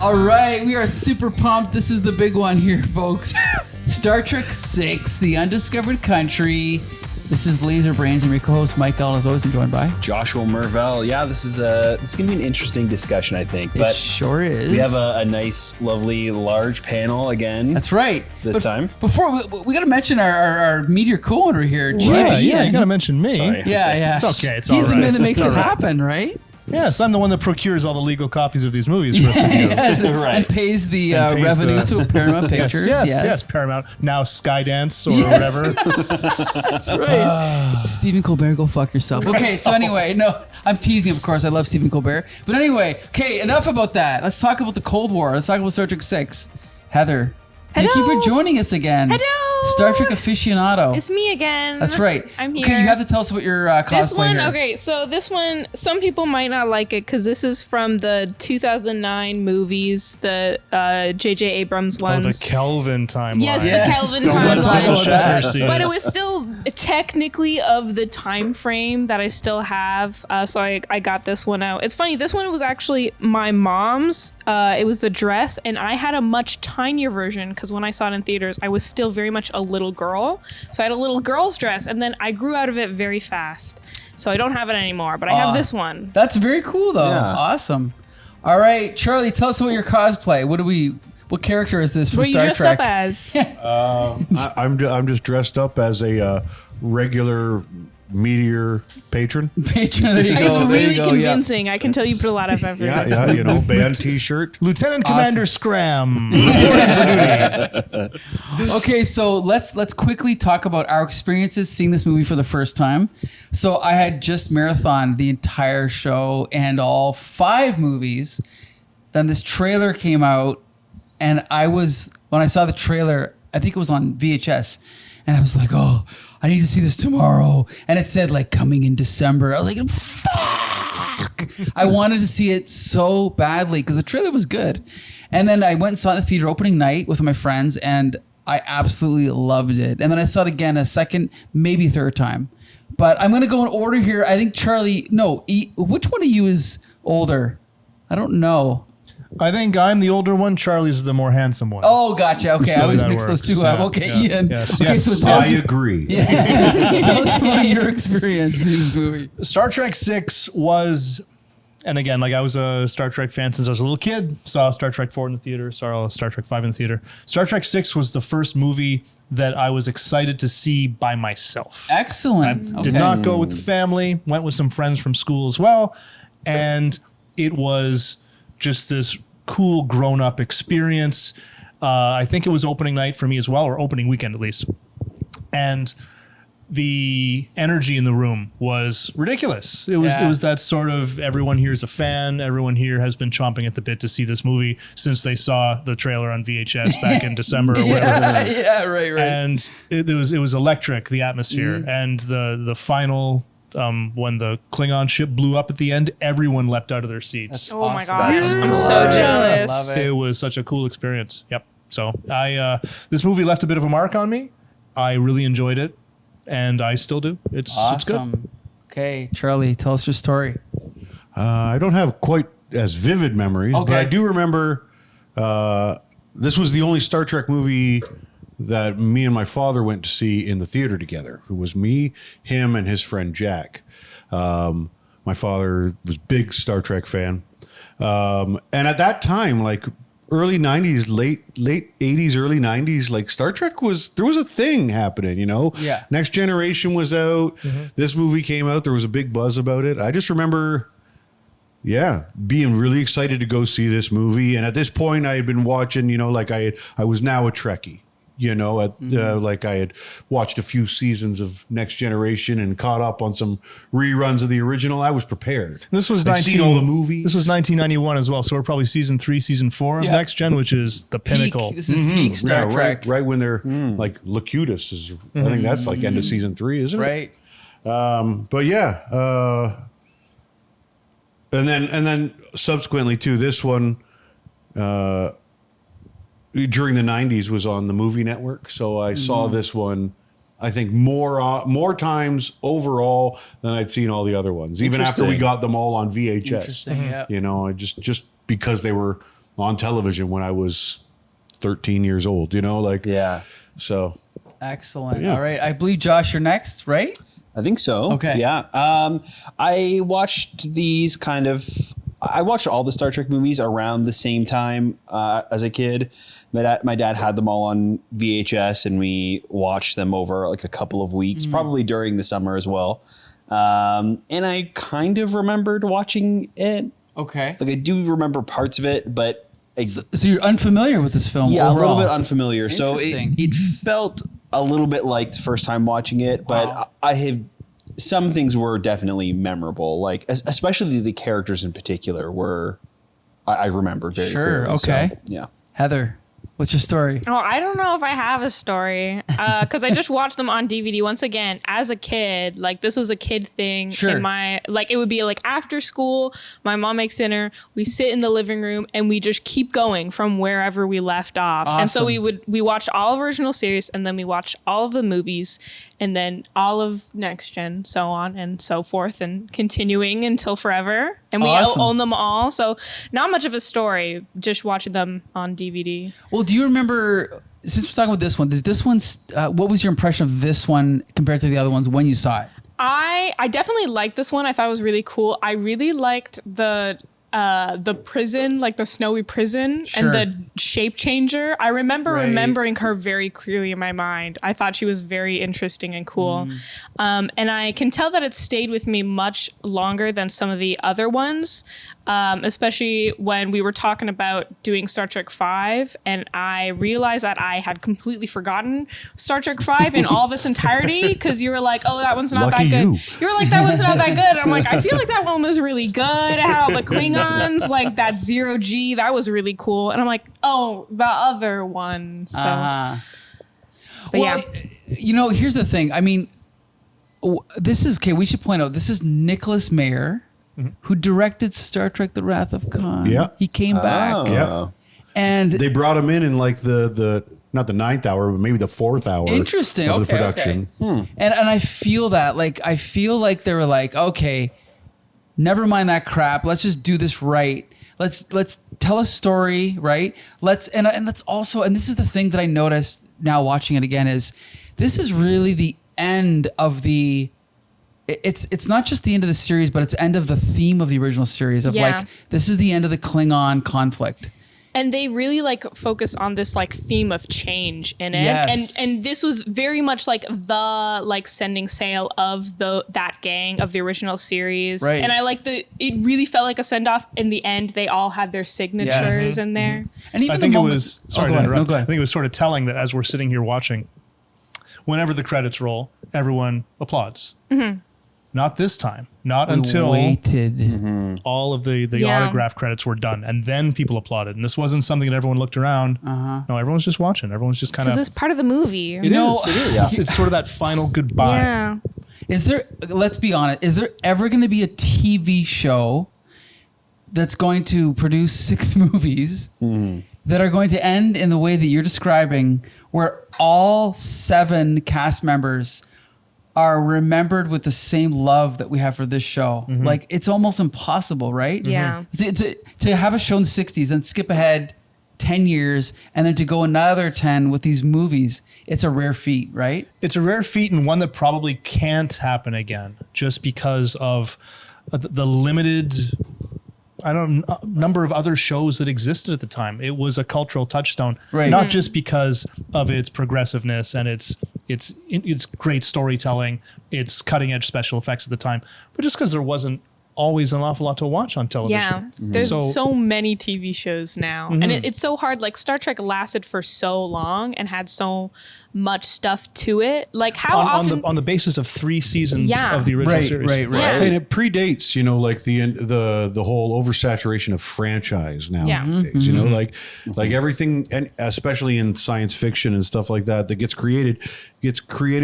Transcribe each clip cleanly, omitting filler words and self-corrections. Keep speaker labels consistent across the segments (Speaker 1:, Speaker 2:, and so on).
Speaker 1: All right, we are super pumped. This is the big one here, folks. Star Trek 6, The Undiscovered Country. This is Laser Brains, and your co-host Michael, as always, I'm joined by
Speaker 2: Joshua Mervell. Yeah, this is going to be an interesting discussion, I think.
Speaker 1: But it sure is.
Speaker 2: We have a nice, lovely, large panel again.
Speaker 1: That's right.
Speaker 2: This time.
Speaker 1: Before, we got to mention our meteor co-owner here,
Speaker 3: Yeah, you got to mention me.
Speaker 2: Sorry.
Speaker 1: Yeah.
Speaker 3: It's okay. It's
Speaker 1: He's
Speaker 3: all right.
Speaker 1: the man that makes it happen, right?
Speaker 3: Yes, I'm the one that procures all the legal copies of these movies for us to view.
Speaker 1: Yes,
Speaker 2: Right.
Speaker 1: And pays the
Speaker 3: And pays
Speaker 1: revenue to Paramount Pictures.
Speaker 3: Yes, Paramount. Now Skydance or whatever.
Speaker 1: That's right. Stephen Colbert, go fuck yourself. Okay, so anyway, no, I'm teasing, of course. I love Stephen Colbert. But anyway, okay, enough about that. Let's talk about the Cold War. Let's talk about Star Trek 6. Heather, thank you for joining us again.
Speaker 4: Hello.
Speaker 1: Star Trek aficionado.
Speaker 4: It's me again.
Speaker 1: That's right.
Speaker 4: I'm here.
Speaker 1: Okay, you have to tell us what your cosplay
Speaker 4: This one,
Speaker 1: here.
Speaker 4: okay, so this one, some people might not like it because this is from the 2009 movies, the J.J. Abrams ones.
Speaker 3: Oh, the Kelvin timeline.
Speaker 4: Yes,
Speaker 1: Yes.
Speaker 4: the Kelvin
Speaker 3: Don't let Michael
Speaker 4: timeline.
Speaker 3: Shatner see
Speaker 4: But
Speaker 3: it.
Speaker 4: it was still technically of the time frame that I still have, so I got this one out. It's funny, this one was actually my mom's. It was the dress, and I had a much tinier version because when I saw it in theaters, I was still very much a little girl. So I had a little girl's dress, and then I grew out of it very fast. So I don't have it anymore, but I have this one.
Speaker 1: That's very cool, though.
Speaker 2: Yeah.
Speaker 1: Awesome. All right, Charlie, tell us about your cosplay. What character is this from
Speaker 4: What are you
Speaker 1: Star
Speaker 4: dressed
Speaker 1: Trek?
Speaker 4: up as?
Speaker 5: I'm just dressed up as a regular meteor patron.
Speaker 1: Patron, there you go.
Speaker 4: It's
Speaker 1: there
Speaker 4: really
Speaker 1: you go,
Speaker 4: convincing. I can tell you put a lot of effort.
Speaker 5: Yeah, band T-shirt.
Speaker 3: Lieutenant Commander Scram.
Speaker 1: Okay, so let's quickly talk about our experiences seeing this movie for the first time. So I had just marathoned the entire show and all 5 movies. Then this trailer came out, and when I saw the trailer, I think it was on VHS, and I was like, oh, I need to see this tomorrow. And it said like coming in December. I was like, fuck. I wanted to see it so badly because the trailer was good. And then I went and saw it in the theater opening night with my friends, and I absolutely loved it. And then I saw it again a second, maybe third time. But I'm going to go in order here. I think Charlie, which one of you is older? I don't know.
Speaker 3: I think I'm the older one. Charlie's the more handsome one.
Speaker 1: Oh, gotcha. Okay,
Speaker 3: So
Speaker 1: I always
Speaker 3: that
Speaker 1: mix those
Speaker 3: works.
Speaker 1: two up.
Speaker 3: Yeah,
Speaker 1: Okay,
Speaker 3: yeah.
Speaker 1: Ian.
Speaker 3: Yes,
Speaker 1: Okay,
Speaker 3: yes.
Speaker 1: so tell us,
Speaker 5: I agree.
Speaker 1: tell us about your experience in this movie.
Speaker 3: Star Trek 6 was, and again, like I was a Star Trek fan since I was a little kid. Saw Star Trek 4 in the theater, saw Star Trek 5 in the theater. Star Trek 6 was the first movie that I was excited to see by myself.
Speaker 1: Excellent.
Speaker 3: Did not go with the family, went with some friends from school as well. And it was just this cool grown-up experience. I think it was opening night for me as well, or opening weekend at least. And the energy in the room was ridiculous. It was that sort of everyone here is a fan. Everyone here has been chomping at the bit to see this movie since they saw the trailer on VHS back in December or whatever.
Speaker 1: Yeah, right.
Speaker 3: And it was electric, the atmosphere, and the final. When the Klingon ship blew up at the end, everyone leapt out of their seats.
Speaker 4: Oh my
Speaker 1: Awesome.
Speaker 4: gosh,
Speaker 1: That's
Speaker 4: I'm
Speaker 1: cool.
Speaker 4: so
Speaker 1: I
Speaker 4: jealous.
Speaker 1: love it.
Speaker 3: It was such a cool experience. Yep. So this movie left a bit of a mark on me. I really enjoyed it, and I still do. It's good.
Speaker 1: Awesome. Okay, Charlie, tell us your story.
Speaker 5: I don't have quite as vivid memories, but I
Speaker 1: Okay.
Speaker 5: do remember this was the only Star Trek movie that me and my father went to see in the theater together. It was me, him, and his friend Jack. My father was a big Star Trek fan. And at that time, like early 90s, late 80s, early 90s, like Star Trek there was a thing happening,
Speaker 1: Yeah.
Speaker 5: Next Generation was out. This movie came out. There was a big buzz about it. I just remember, being really excited to go see this movie. And at this point I had been watching, like I was now a Trekkie. Like I had watched a few seasons of Next Generation and caught up on some reruns of the original. I was prepared.
Speaker 3: This was
Speaker 5: I'd seen all the movies.
Speaker 3: This was 1991 as well, so we're probably season 3, season 4 of
Speaker 1: Yeah.
Speaker 3: Next Gen, which is the pinnacle.
Speaker 1: Peak. This is peak Star Trek.
Speaker 5: Right when they're like Locutus is. I think that's like end of season 3, isn't it?
Speaker 1: Right.
Speaker 5: But yeah, and then subsequently to this one, during the 90s was on the movie network. So I saw this one, I think more times overall than I'd seen all the other ones, even after we
Speaker 2: Interesting.
Speaker 5: got them all on VHS.
Speaker 1: Interesting. Yeah.
Speaker 5: I just because they were on television when I was 13 years old, like,
Speaker 2: Yeah.
Speaker 5: so.
Speaker 1: Excellent.
Speaker 5: Yeah.
Speaker 1: All right. I believe, Josh, you're next, right?
Speaker 2: I think so.
Speaker 1: Okay.
Speaker 2: Yeah. I watched these I watched all the Star Trek movies around the same time as a kid. My dad had them all on VHS, and we watched them over like a couple of weeks, probably during the summer as well. And I kind of remembered watching it.
Speaker 1: Okay.
Speaker 2: Like I do remember parts of it, but
Speaker 1: So you're unfamiliar with this film
Speaker 2: yeah,
Speaker 1: overall.
Speaker 2: a little bit unfamiliar. So
Speaker 1: Interesting.
Speaker 2: it felt a little bit like the first time watching it, but
Speaker 1: Wow.
Speaker 2: I have some things were definitely memorable, like especially the characters in particular were I remembered very
Speaker 1: Sure,
Speaker 2: clearly.
Speaker 1: okay.
Speaker 2: So, yeah.
Speaker 1: Heather, what's your story?
Speaker 4: Oh, I don't know if I have a story because I just watched them on DVD. Once again, as a kid, like this was a kid thing.
Speaker 1: Sure.
Speaker 4: It would be like after school, my mom makes dinner, we sit in the living room and we just keep going from wherever we left off. And so
Speaker 1: Awesome.
Speaker 4: we watch all of original series and then we watch all of the movies and then all of Next Gen, so on and so forth, and continuing until forever. And we
Speaker 1: Awesome.
Speaker 4: own them all. So not much of a story, just watching them on DVD.
Speaker 1: Well, do you remember, since we're talking about this one, did this one's, what was your impression of this one compared to the other ones when you saw it?
Speaker 4: I definitely liked this one. I thought it was really cool. I really liked the prison, like the snowy prison,
Speaker 1: Sure.
Speaker 4: and the shape changer. I remember
Speaker 1: Right.
Speaker 4: remembering her very clearly in my mind. I thought she was very interesting and cool. And I can tell that it stayed with me much longer than some of the other ones, especially when we were talking about doing Star Trek V, and I realized that I had completely forgotten Star Trek V in all of its entirety because you were like, oh, that one's not
Speaker 5: Lucky
Speaker 4: that good.
Speaker 5: you.
Speaker 4: You were like, that one's not that good. And I'm like, I feel like that one was really good. It had all the Klingons, like that 0G, that was really cool. And I'm like, oh, the other one. So, but
Speaker 1: Well,
Speaker 4: yeah.
Speaker 1: Here's the thing. I mean, this is, okay, we should point out, this is Nicholas Meyer, who directed Star Trek The Wrath of Khan.
Speaker 5: Yeah.
Speaker 1: He came back.
Speaker 5: Yeah.
Speaker 1: And
Speaker 5: They brought him in like the not the 9th hour, but maybe the 4th hour
Speaker 1: interesting.
Speaker 5: of the
Speaker 1: Okay,
Speaker 5: production.
Speaker 1: okay. And I feel that, like, I feel like they were like, okay, never mind that crap. Let's just do this right. Let's tell a story, right? And let's also, and this is the thing that I noticed now watching it again, is this is really the end of the, it's not just the end of the series, but it's end of the theme of the original series of
Speaker 4: Yeah.
Speaker 1: like, this is the end of the Klingon conflict.
Speaker 4: And they really like focus on this like theme of change in it.
Speaker 1: Yes.
Speaker 4: And this was very much like the like sending sail of that gang of the original series.
Speaker 1: Right.
Speaker 4: And I like it really felt like a send off in the end. They all had their signatures in there.
Speaker 1: And even
Speaker 3: I think
Speaker 1: the
Speaker 3: it
Speaker 1: moments,
Speaker 3: was sorry
Speaker 1: go
Speaker 3: to
Speaker 1: ahead.
Speaker 3: interrupt.
Speaker 1: No, go
Speaker 3: I
Speaker 1: ahead.
Speaker 3: think it was sort of telling that as we're sitting here watching, whenever the credits roll, everyone applauds. Not this time. Not until
Speaker 1: waited.
Speaker 3: all of the
Speaker 4: Yeah.
Speaker 3: autograph credits were done, and then people applauded. And this wasn't something that everyone looked around. No, everyone's just watching. Everyone's just kind
Speaker 4: Because
Speaker 3: of.
Speaker 4: it's part of the movie.
Speaker 1: You know,
Speaker 3: It's sort of that final goodbye.
Speaker 4: Yeah.
Speaker 1: is there, let's be honest, is there ever going to be a TV show that's going to produce 6 movies that are going to end in the way that you're describing, where all 7 cast members are remembered with the same love that we have for this show? Like, it's almost impossible, right?
Speaker 4: Yeah.
Speaker 1: To have a show in the 60s, then skip ahead 10 years, and then to go another 10 with these movies, it's a rare feat, right?
Speaker 3: It's a rare feat and one that probably can't happen again just because of the limited number of other shows that existed at the time. It was a cultural touchstone,
Speaker 1: Right.
Speaker 3: not just because of its progressiveness and its great storytelling, its cutting edge special effects at the time, but just because there wasn't always an awful lot to watch on television.
Speaker 4: Yeah, there's
Speaker 3: So-
Speaker 4: so many TV shows now, and it's so hard. Like Star Trek lasted for so long and had so much stuff to it. Like how often?
Speaker 3: on the basis of 3 seasons
Speaker 4: Yeah.
Speaker 3: of the original
Speaker 1: Right,
Speaker 3: series.
Speaker 1: right.
Speaker 4: Yeah.
Speaker 5: And it predates, like the whole oversaturation of franchise nowadays.
Speaker 4: Yeah.
Speaker 5: Like everything, and especially in science fiction and stuff like that gets created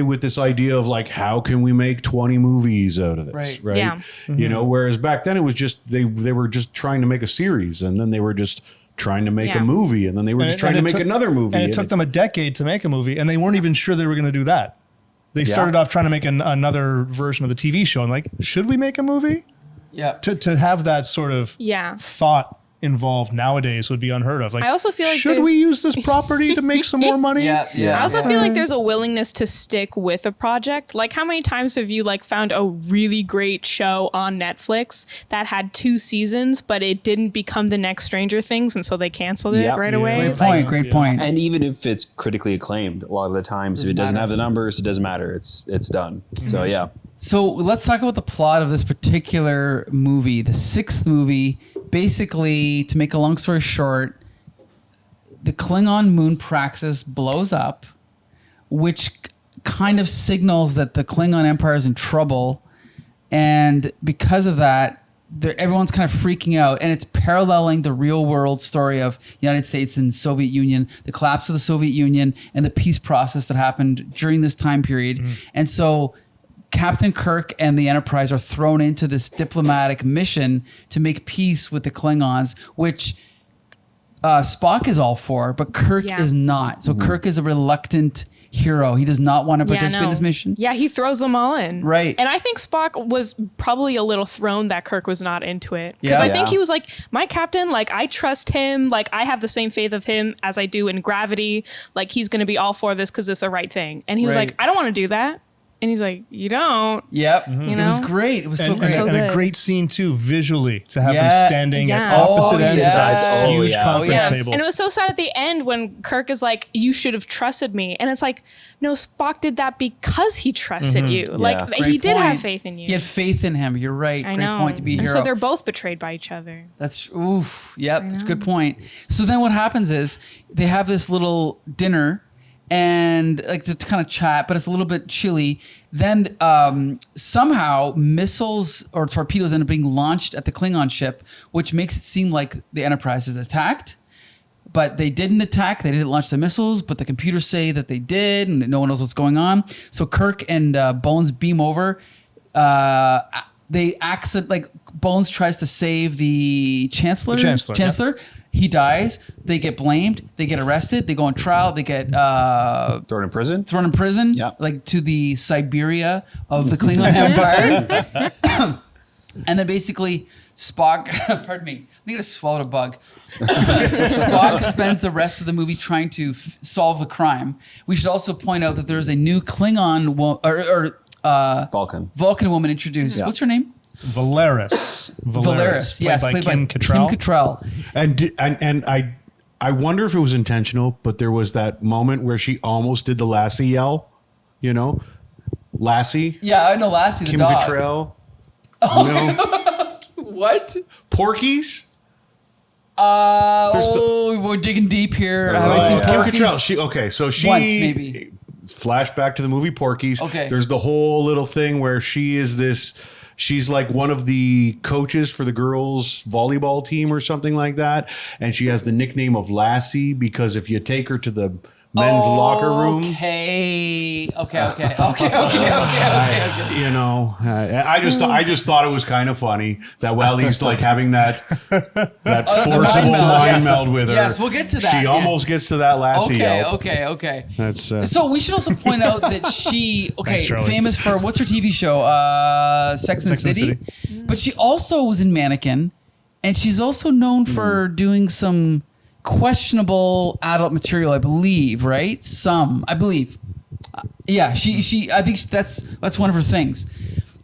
Speaker 5: with this idea of like, how can we make 20 movies out of this, right?
Speaker 4: Yeah.
Speaker 5: Whereas back then it was just they were just trying to make a series, and then they were just trying to make
Speaker 4: Yeah.
Speaker 5: a movie, and then they were just trying to make another movie.
Speaker 3: And it took them a decade to make a movie, and they weren't even sure they were going to do that. They started off trying to make another version of the TV show, and like, should we make a movie?
Speaker 1: Yeah.
Speaker 3: To have that sort of
Speaker 4: Yeah.
Speaker 3: thought involved nowadays would be unheard of. Like,
Speaker 4: I also feel like
Speaker 3: should we use this property to make some more money?
Speaker 4: I also feel like there's a willingness to stick with a project. Like, how many times have you like found a really great show on Netflix that had 2 seasons, but it didn't become the next Stranger Things, and so they canceled it right away?
Speaker 1: Great point.
Speaker 2: And even if it's critically acclaimed, a lot of the times, if it doesn't have the numbers, it doesn't matter. It's done. So yeah.
Speaker 1: So let's talk about the plot of this particular movie, the 6th movie. Basically, to make a long story short, the Klingon moon Praxis blows up, which kind of signals that the Klingon Empire is in trouble. And because of that, everyone's kind of freaking out. And it's paralleling the real world story of United States and Soviet Union, the collapse of the Soviet Union, and the peace process that happened during this time period. And so Captain Kirk and the Enterprise are thrown into this diplomatic mission to make peace with the Klingons, which Spock is all for, but Kirk is not. So Kirk is a reluctant hero. He does not want to participate in this mission.
Speaker 4: Yeah, he throws them all in.
Speaker 1: Right.
Speaker 4: And I think Spock was probably a little thrown that Kirk was not into it. Because I think he was like, my captain, like, I trust him. Like, I have the same faith of him as I do in Gravity. Like, he's going to be all for this because it's the right thing. And he was like, I don't want to do that. And he's like, you don't.
Speaker 1: Yep.
Speaker 4: You
Speaker 1: It was
Speaker 4: know?
Speaker 1: great. It was so
Speaker 3: And,
Speaker 1: great.
Speaker 3: and a great scene too, visually, to have them standing at opposite ends of that huge conference table.
Speaker 4: And it was so sad at the end when Kirk is like, you should have trusted me. And it's like, no, Spock did that because he trusted you. Like,
Speaker 1: Great
Speaker 4: he did
Speaker 1: point.
Speaker 4: have faith in you.
Speaker 1: He had faith in him. You're right.
Speaker 4: I
Speaker 1: Great
Speaker 4: know.
Speaker 1: point to be a
Speaker 4: and
Speaker 1: hero.
Speaker 4: so they're both betrayed by each other.
Speaker 1: That's oof. Yep. Good point. So then what happens is they have this little dinner and like to kind of chat, but it's a little bit chilly. Then somehow missiles or torpedoes end up being launched at the Klingon ship, which makes it seem like the Enterprise is attacked. But they didn't attack. They didn't launch the missiles, but the computers say that they did, and no one knows what's going on. So Kirk and Bones beam over. Bones tries to save the Chancellor.
Speaker 3: Chancellor.
Speaker 1: He dies. They get blamed. They get arrested. They go on trial. They get
Speaker 2: Thrown in prison. Yeah.
Speaker 1: like to the Siberia of the Klingon Empire. And then basically Spock, pardon me, I'm going to swallow a bug. Spock spends the rest of the movie trying to solve the crime. We should also point out that there's a new Klingon Vulcan woman introduced.
Speaker 2: Yeah.
Speaker 1: What's her name?
Speaker 3: Valeris.
Speaker 1: Yes, played by Kim Cattrall.
Speaker 5: And I wonder if it was intentional, but there was that moment where she almost did the Lassie yell, you know, Lassie.
Speaker 1: Yeah, I know Lassie the
Speaker 5: Kim
Speaker 1: dog.
Speaker 5: Cattrall. You know,
Speaker 1: What?
Speaker 5: Porkies.
Speaker 1: We're digging deep here. Have I seen
Speaker 5: Kim
Speaker 1: Porky's?
Speaker 5: Cattrall. She
Speaker 1: Once, maybe.
Speaker 5: Flashback to the movie Porky's.
Speaker 1: Okay.
Speaker 5: There's the whole little thing where she is this. She's like one of the coaches for the girls' volleyball team or something like that, and she has the nickname of Lassie because if you take her to the men's locker room.
Speaker 1: Okay. You
Speaker 5: know, I just thought it was kind of funny that while he's like having that forcible mind meld with her.
Speaker 1: Yes, we'll get to that.
Speaker 5: She almost gets to that Lassie yell.
Speaker 1: Okay.
Speaker 5: That's
Speaker 1: So we should also point out that she,
Speaker 3: Thanks, Charlie.
Speaker 1: famous for what's her TV show? Sex and the City. But she also was in Mannequin, and she's also known for doing some questionable adult material, I believe. Right? I believe. Yeah, she. I think that's one of her things.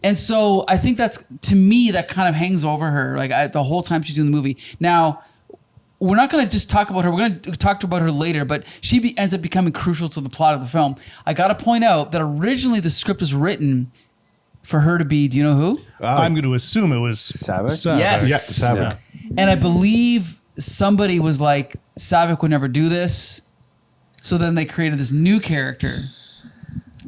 Speaker 1: And so I think that's, to me, that kind of hangs over her like the whole time she's doing the movie. Now, we're not going to just talk about her. We're going to talk about her later, but she ends up becoming crucial to the plot of the film. I got to point out that originally the script was written for her to be, do you know who?
Speaker 3: I'm going to assume it was
Speaker 2: Savick?
Speaker 1: Yes.
Speaker 5: Yeah, Savick.
Speaker 1: And I believe somebody was like, Savick would never do this. So then they created this new character.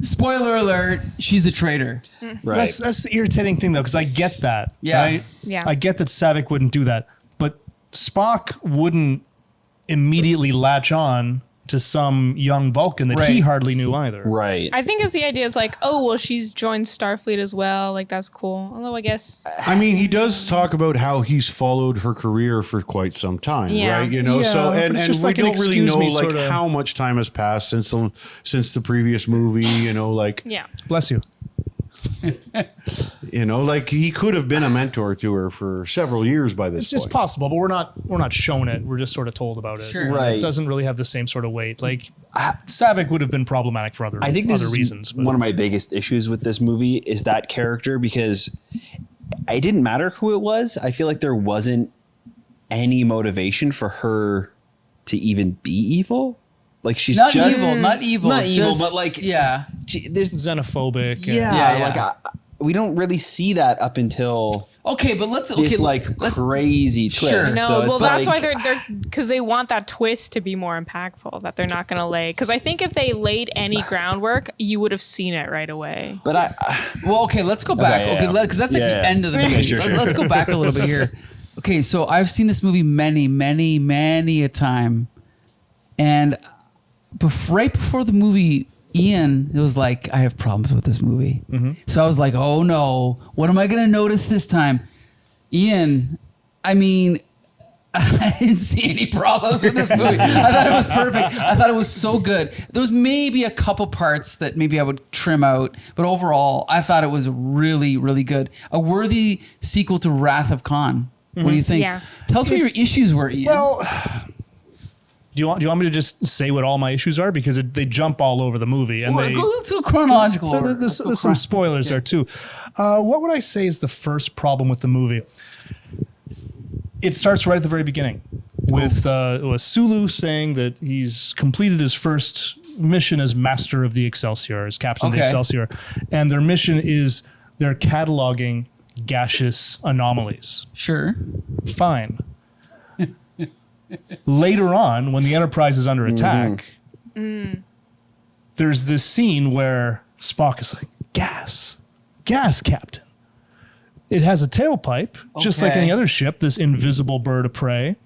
Speaker 1: Spoiler alert, she's the traitor.
Speaker 2: Right.
Speaker 3: That's the irritating thing, though, because I get that.
Speaker 1: Yeah.
Speaker 3: Right?
Speaker 4: Yeah.
Speaker 3: I get that Savick wouldn't do that, but Spock wouldn't immediately latch on to some young Vulcan that he
Speaker 1: Right.
Speaker 3: hardly knew either.
Speaker 2: Right.
Speaker 4: I think it's the idea is like, oh, well, she's joined Starfleet as well. Like, that's cool. Although I guess.
Speaker 5: I mean, he does talk about how he's followed her career for quite some time,
Speaker 4: Yeah.
Speaker 5: right? You know,
Speaker 3: Yeah,
Speaker 5: so
Speaker 3: but
Speaker 5: and
Speaker 3: it's just
Speaker 5: we
Speaker 3: like an
Speaker 5: don't really
Speaker 3: excuse
Speaker 5: know
Speaker 3: me
Speaker 5: like
Speaker 3: sorta-
Speaker 5: how much time has passed since the previous movie. You know, like
Speaker 4: Yeah.
Speaker 3: Bless you.
Speaker 5: Like he could have been a mentor to her for several years by this
Speaker 3: It's
Speaker 5: point.
Speaker 3: possible, but we're not shown it. We're just sort of told about it.
Speaker 1: Sure.
Speaker 3: And
Speaker 2: Right.
Speaker 3: It doesn't really have the same sort of weight. Like Savick would have been problematic for other
Speaker 2: I think this
Speaker 3: reasons.
Speaker 2: is
Speaker 3: But
Speaker 2: one of my biggest issues with this movie is that character, because it didn't matter who it was. I feel like there wasn't any motivation for her to even be evil. Like she's
Speaker 1: Not
Speaker 2: just
Speaker 1: evil, not evil.
Speaker 2: not evil,
Speaker 1: just-
Speaker 2: but like
Speaker 1: yeah.
Speaker 2: there's
Speaker 3: xenophobic. and-
Speaker 2: yeah,
Speaker 1: Yeah.
Speaker 2: like we don't really see that up until
Speaker 1: Okay, but let's
Speaker 2: this
Speaker 1: let's-
Speaker 2: crazy twist.
Speaker 1: Sure.
Speaker 4: No,
Speaker 2: So
Speaker 4: well,
Speaker 2: it's
Speaker 4: that's
Speaker 2: like,
Speaker 4: why they're because they want that twist to be more impactful. That they're not going to lay. Because I think if they laid any groundwork, you would have seen it right away.
Speaker 2: But
Speaker 1: Well, okay, let's go back.
Speaker 2: Okay,
Speaker 1: Okay,
Speaker 2: yeah.
Speaker 1: because that's like
Speaker 2: Yeah,
Speaker 1: the
Speaker 2: yeah.
Speaker 1: end of the
Speaker 2: Okay,
Speaker 1: movie.
Speaker 2: sure, sure.
Speaker 1: Let's go back a little bit here. Okay, so I've seen this movie many a time, and right before the movie, Ian, it was like, I have problems with this movie. So I was like, oh no, what am I going to notice this time? Ian, I mean, I didn't see any problems with this movie. I thought it was perfect. I thought it was so good. There was maybe a couple parts that maybe I would trim out, but overall, I thought it was really, really good. A worthy sequel to Wrath of Khan. What do you think?
Speaker 4: Yeah.
Speaker 1: Tell us what your issues were, Ian.
Speaker 3: Well, do you want me to just say what all my issues are, because they jump all over the movie and
Speaker 1: Well,
Speaker 3: they.
Speaker 1: go to chronological order.
Speaker 3: There's
Speaker 1: Let's go
Speaker 3: some spoilers there too. What would I say is the first problem with the movie? It starts right at the very beginning with Sulu saying that he's completed his first mission as master of the Excelsior, as captain of the
Speaker 1: Okay.
Speaker 3: Excelsior, and their mission is they're cataloging gaseous anomalies.
Speaker 1: Sure.
Speaker 3: Fine. Later on, when the Enterprise is under attack, there's this scene where Spock is like, gas, captain. It has a tailpipe, just like
Speaker 1: Okay.
Speaker 3: any other ship, this invisible bird of prey.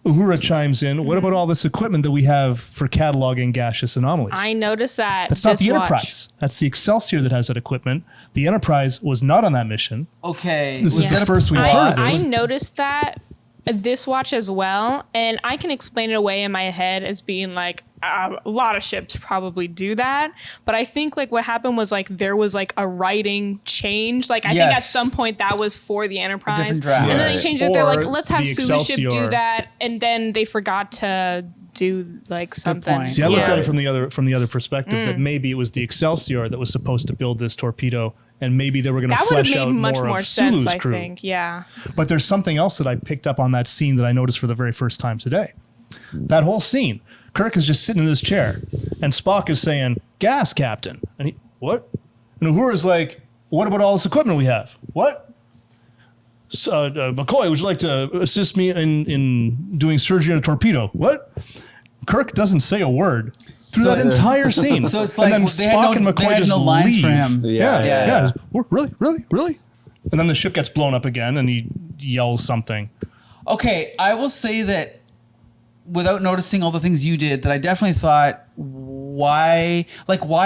Speaker 3: Uhura chimes in, what about all this equipment that we have for cataloging gaseous anomalies?
Speaker 4: I noticed that.
Speaker 3: That's not
Speaker 4: this
Speaker 3: the
Speaker 4: watch.
Speaker 3: Enterprise. That's the Excelsior that has that equipment. The Enterprise was not on that mission.
Speaker 1: Okay.
Speaker 3: This
Speaker 1: Was
Speaker 3: is the
Speaker 1: that a
Speaker 3: first we've
Speaker 1: plot?
Speaker 3: heard of
Speaker 4: I
Speaker 3: this.
Speaker 4: noticed that this watch as well, and I can explain it away in my head as being like a lot of ships probably do that, but I think like what happened was like there was like a writing change. Like I think at
Speaker 1: Yes.
Speaker 4: some point that was for the Enterprise,
Speaker 1: different draft.
Speaker 4: and then they
Speaker 3: Right.
Speaker 4: changed it. They're like,
Speaker 3: Or
Speaker 4: let's have
Speaker 3: the
Speaker 4: Sulu ship do
Speaker 3: Excelsior.
Speaker 4: that, and then they forgot to do like something.
Speaker 1: point.
Speaker 3: See, I looked
Speaker 4: Yeah.
Speaker 3: at it from the other perspective, that maybe it was the Excelsior that was supposed to build this torpedo, and maybe they were going to
Speaker 4: That would have
Speaker 3: flesh
Speaker 4: made
Speaker 3: out
Speaker 4: much
Speaker 3: more
Speaker 4: more
Speaker 3: of
Speaker 4: sense,
Speaker 3: Sulu's
Speaker 4: I
Speaker 3: crew.
Speaker 4: think. Yeah.
Speaker 3: But there's something else that I picked up on that scene that I noticed for the very first time today. That whole scene, Kirk is just sitting in this chair, and Spock is saying, "Gas, Captain," and he, what? And Uhura's like, "What about all this equipment we have? What?" So, McCoy, would you like to assist me in doing surgery on a torpedo? What? Kirk doesn't say a word through
Speaker 1: So-
Speaker 3: that entire scene.
Speaker 1: So it's like
Speaker 3: and then
Speaker 1: they had
Speaker 3: Spock
Speaker 1: no-
Speaker 3: and
Speaker 1: they
Speaker 3: McCoy
Speaker 1: had
Speaker 3: just
Speaker 1: no lines
Speaker 3: leave.
Speaker 1: for him.
Speaker 3: Yeah,
Speaker 2: Yeah.
Speaker 3: yeah. Really? And then the ship gets blown up again, and he yells something.
Speaker 1: Okay, I will say that without noticing all the things you did, that I definitely thought, why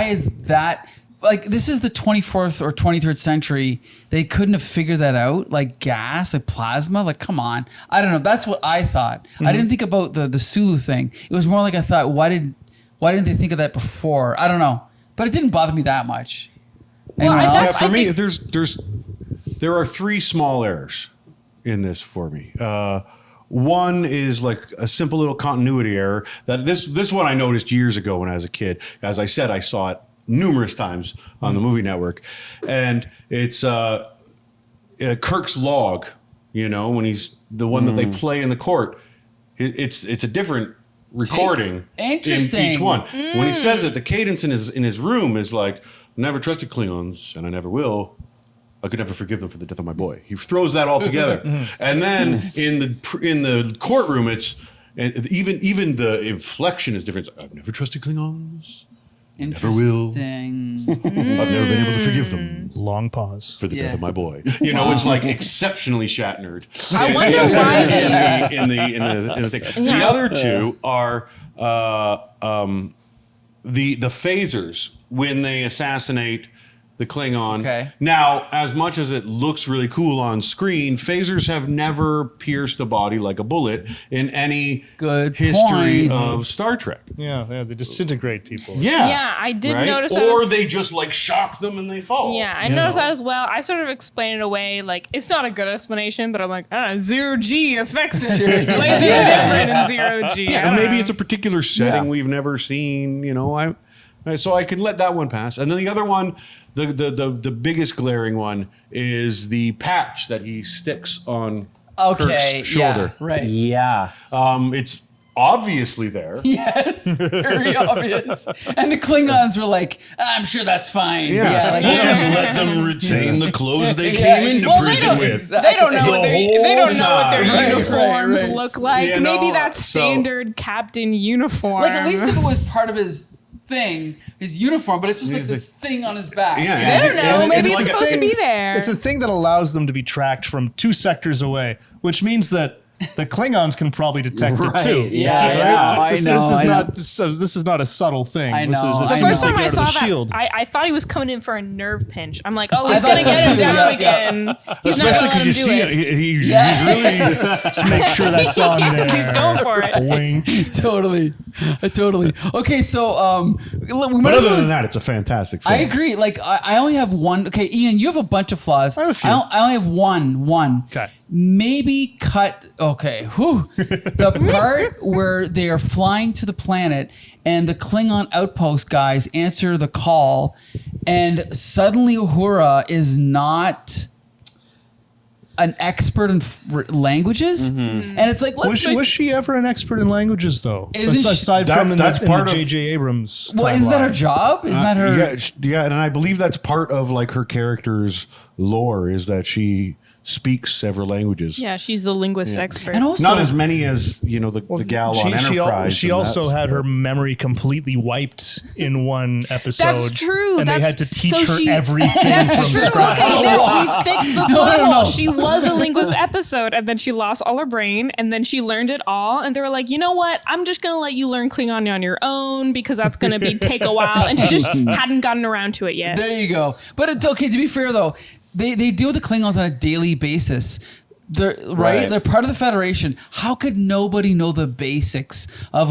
Speaker 1: is that? Like, this is the 24th or 23rd century. They couldn't have figured that out. Like gas, like plasma. Like, come on. I don't know. That's what I thought. I didn't think about the Sulu thing. It was more like I thought, why didn't they think of that before? I don't know. But it didn't bother me that much. Anyone
Speaker 4: I-
Speaker 1: else?
Speaker 4: that's-
Speaker 5: For me,
Speaker 4: think-
Speaker 5: there are three small errors in this for me. One is like a simple little continuity error that this one I noticed years ago when I was a kid. As I said, I saw it numerous times on the movie network, and it's Kirk's log. You know, when he's the one that they play in the court, it's a different recording
Speaker 1: Interesting.
Speaker 5: in each one. When he says it, the cadence in his room is like, "Never trusted Klingons, and I never will. I could never forgive them for the death of my boy." He throws that all together, and then in the courtroom, it's and even the inflection is different. "I've never trusted Klingons. Never will.
Speaker 1: Interesting.
Speaker 5: I've never been able to forgive them
Speaker 3: Long pause.
Speaker 5: for the
Speaker 1: Yeah.
Speaker 5: death of my boy." You know, it's like exceptionally Shatnered.
Speaker 4: I wonder why they.
Speaker 5: in the thing. The other two are the phasers when they assassinate the Klingon.
Speaker 1: Okay.
Speaker 5: Now, as much as it looks really cool on screen, phasers have never pierced a body like a bullet in any
Speaker 1: Good
Speaker 5: history
Speaker 1: point.
Speaker 5: of Star Trek.
Speaker 3: Yeah, they disintegrate people.
Speaker 5: Yeah.
Speaker 4: Yeah, I did
Speaker 5: right?
Speaker 4: notice that.
Speaker 5: Or they just like shock them and they fall.
Speaker 4: Yeah, I noticed that as well. I sort of explained it away. Like, it's not a good explanation, but I'm like, zero G affects it.
Speaker 1: Sure.
Speaker 4: Lasers are different in zero G.
Speaker 5: And maybe it's a particular setting
Speaker 2: Yeah.
Speaker 5: we've never seen, so I could let that one pass. And then the other one, the biggest glaring one is the patch that he sticks on Kirk's shoulder.
Speaker 1: Yeah, right.
Speaker 2: Yeah.
Speaker 5: It's obviously there.
Speaker 1: Yes, very obvious. And the Klingons were like, I'm sure that's fine. Like,
Speaker 5: We'll just let them retain the clothes they
Speaker 1: Yeah,
Speaker 5: came into
Speaker 4: well, they
Speaker 5: prison
Speaker 4: don't,
Speaker 5: with.
Speaker 4: they don't know
Speaker 5: The
Speaker 4: what
Speaker 5: whole
Speaker 4: they don't know what their
Speaker 5: time.
Speaker 4: uniforms
Speaker 1: Right.
Speaker 4: look like.
Speaker 5: You
Speaker 4: Maybe
Speaker 5: know,
Speaker 4: that's
Speaker 5: so-
Speaker 4: standard captain uniform.
Speaker 1: Like, at least if it was part of his thing, his uniform, but it's just like this thing on his back.
Speaker 5: Yeah,
Speaker 4: I don't know.
Speaker 3: And
Speaker 4: Maybe
Speaker 3: it's
Speaker 4: it's
Speaker 3: like a
Speaker 4: supposed to
Speaker 3: thing-
Speaker 4: be there.
Speaker 3: It's a thing that allows them to be tracked from 2 sectors away, which means that the Klingons can probably detect it too.
Speaker 1: Yeah, I
Speaker 3: This,
Speaker 1: know.
Speaker 3: this is
Speaker 1: I know.
Speaker 3: not this is not a subtle thing.
Speaker 1: I
Speaker 3: This
Speaker 1: know,
Speaker 3: is
Speaker 1: I
Speaker 3: as
Speaker 1: know.
Speaker 3: soon
Speaker 4: the
Speaker 3: as
Speaker 4: first
Speaker 3: they
Speaker 4: time
Speaker 3: get
Speaker 4: I
Speaker 3: out
Speaker 4: saw
Speaker 3: of the
Speaker 4: that,
Speaker 3: shield.
Speaker 4: I thought he was coming in for a nerve pinch. I'm like, oh,
Speaker 1: I
Speaker 4: he's
Speaker 1: thought
Speaker 4: gonna
Speaker 1: so
Speaker 4: get him
Speaker 1: too,
Speaker 4: down
Speaker 1: yeah,
Speaker 4: again. He's not
Speaker 5: Especially
Speaker 4: gonna
Speaker 5: because you
Speaker 4: let him do
Speaker 5: see
Speaker 4: it.
Speaker 5: he's
Speaker 1: Yeah.
Speaker 5: really
Speaker 3: Just make sure that's on there.
Speaker 4: He's going for it.
Speaker 3: Wink.
Speaker 1: Totally. Okay, so we
Speaker 5: But
Speaker 1: might
Speaker 5: other than that, it's a fantastic film.
Speaker 1: I agree. Like I only have one. Okay, Ian, you have a bunch of flaws.
Speaker 3: I have a few.
Speaker 1: I only have one.
Speaker 3: Okay.
Speaker 1: Maybe cut. Okay. Whew. The part where they are flying to the planet and the Klingon outpost guys answer the call, and suddenly Uhura is not an expert in languages, and it's like,
Speaker 3: Was she ever an expert in languages though?
Speaker 1: Isn't she-
Speaker 3: Aside from
Speaker 5: That's
Speaker 3: in
Speaker 5: part
Speaker 3: the
Speaker 5: of-
Speaker 3: J.J. Abrams.
Speaker 1: well, isn't that her
Speaker 3: timeline.
Speaker 1: job? Isn't that her?
Speaker 5: Yeah, and I believe that's part of like her character's lore is that she speaks several languages.
Speaker 4: Yeah, she's the linguist expert.
Speaker 1: And also,
Speaker 5: Not as many as the gal on Enterprise.
Speaker 3: She
Speaker 5: and
Speaker 3: also
Speaker 5: that's-
Speaker 3: had her memory completely wiped in one episode.
Speaker 4: That's true.
Speaker 3: And
Speaker 4: That's,
Speaker 3: they had to teach
Speaker 4: so
Speaker 3: her
Speaker 4: she,
Speaker 3: everything
Speaker 4: That's
Speaker 3: from
Speaker 4: true.
Speaker 3: scratch.
Speaker 4: Okay, then we fixed the plot
Speaker 1: no,
Speaker 4: hole.
Speaker 1: no.
Speaker 4: She was a linguist episode, and then she lost all her brain, and then she learned it all. And they were like, you know what? I'm just gonna let you learn Klingon on your own because that's gonna take a while. And she just hadn't gotten around to it yet.
Speaker 1: there you go. But it's okay. To be fair, though, they deal with the Klingons on a daily basis. They're right. They're part of the Federation. How could nobody know the basics of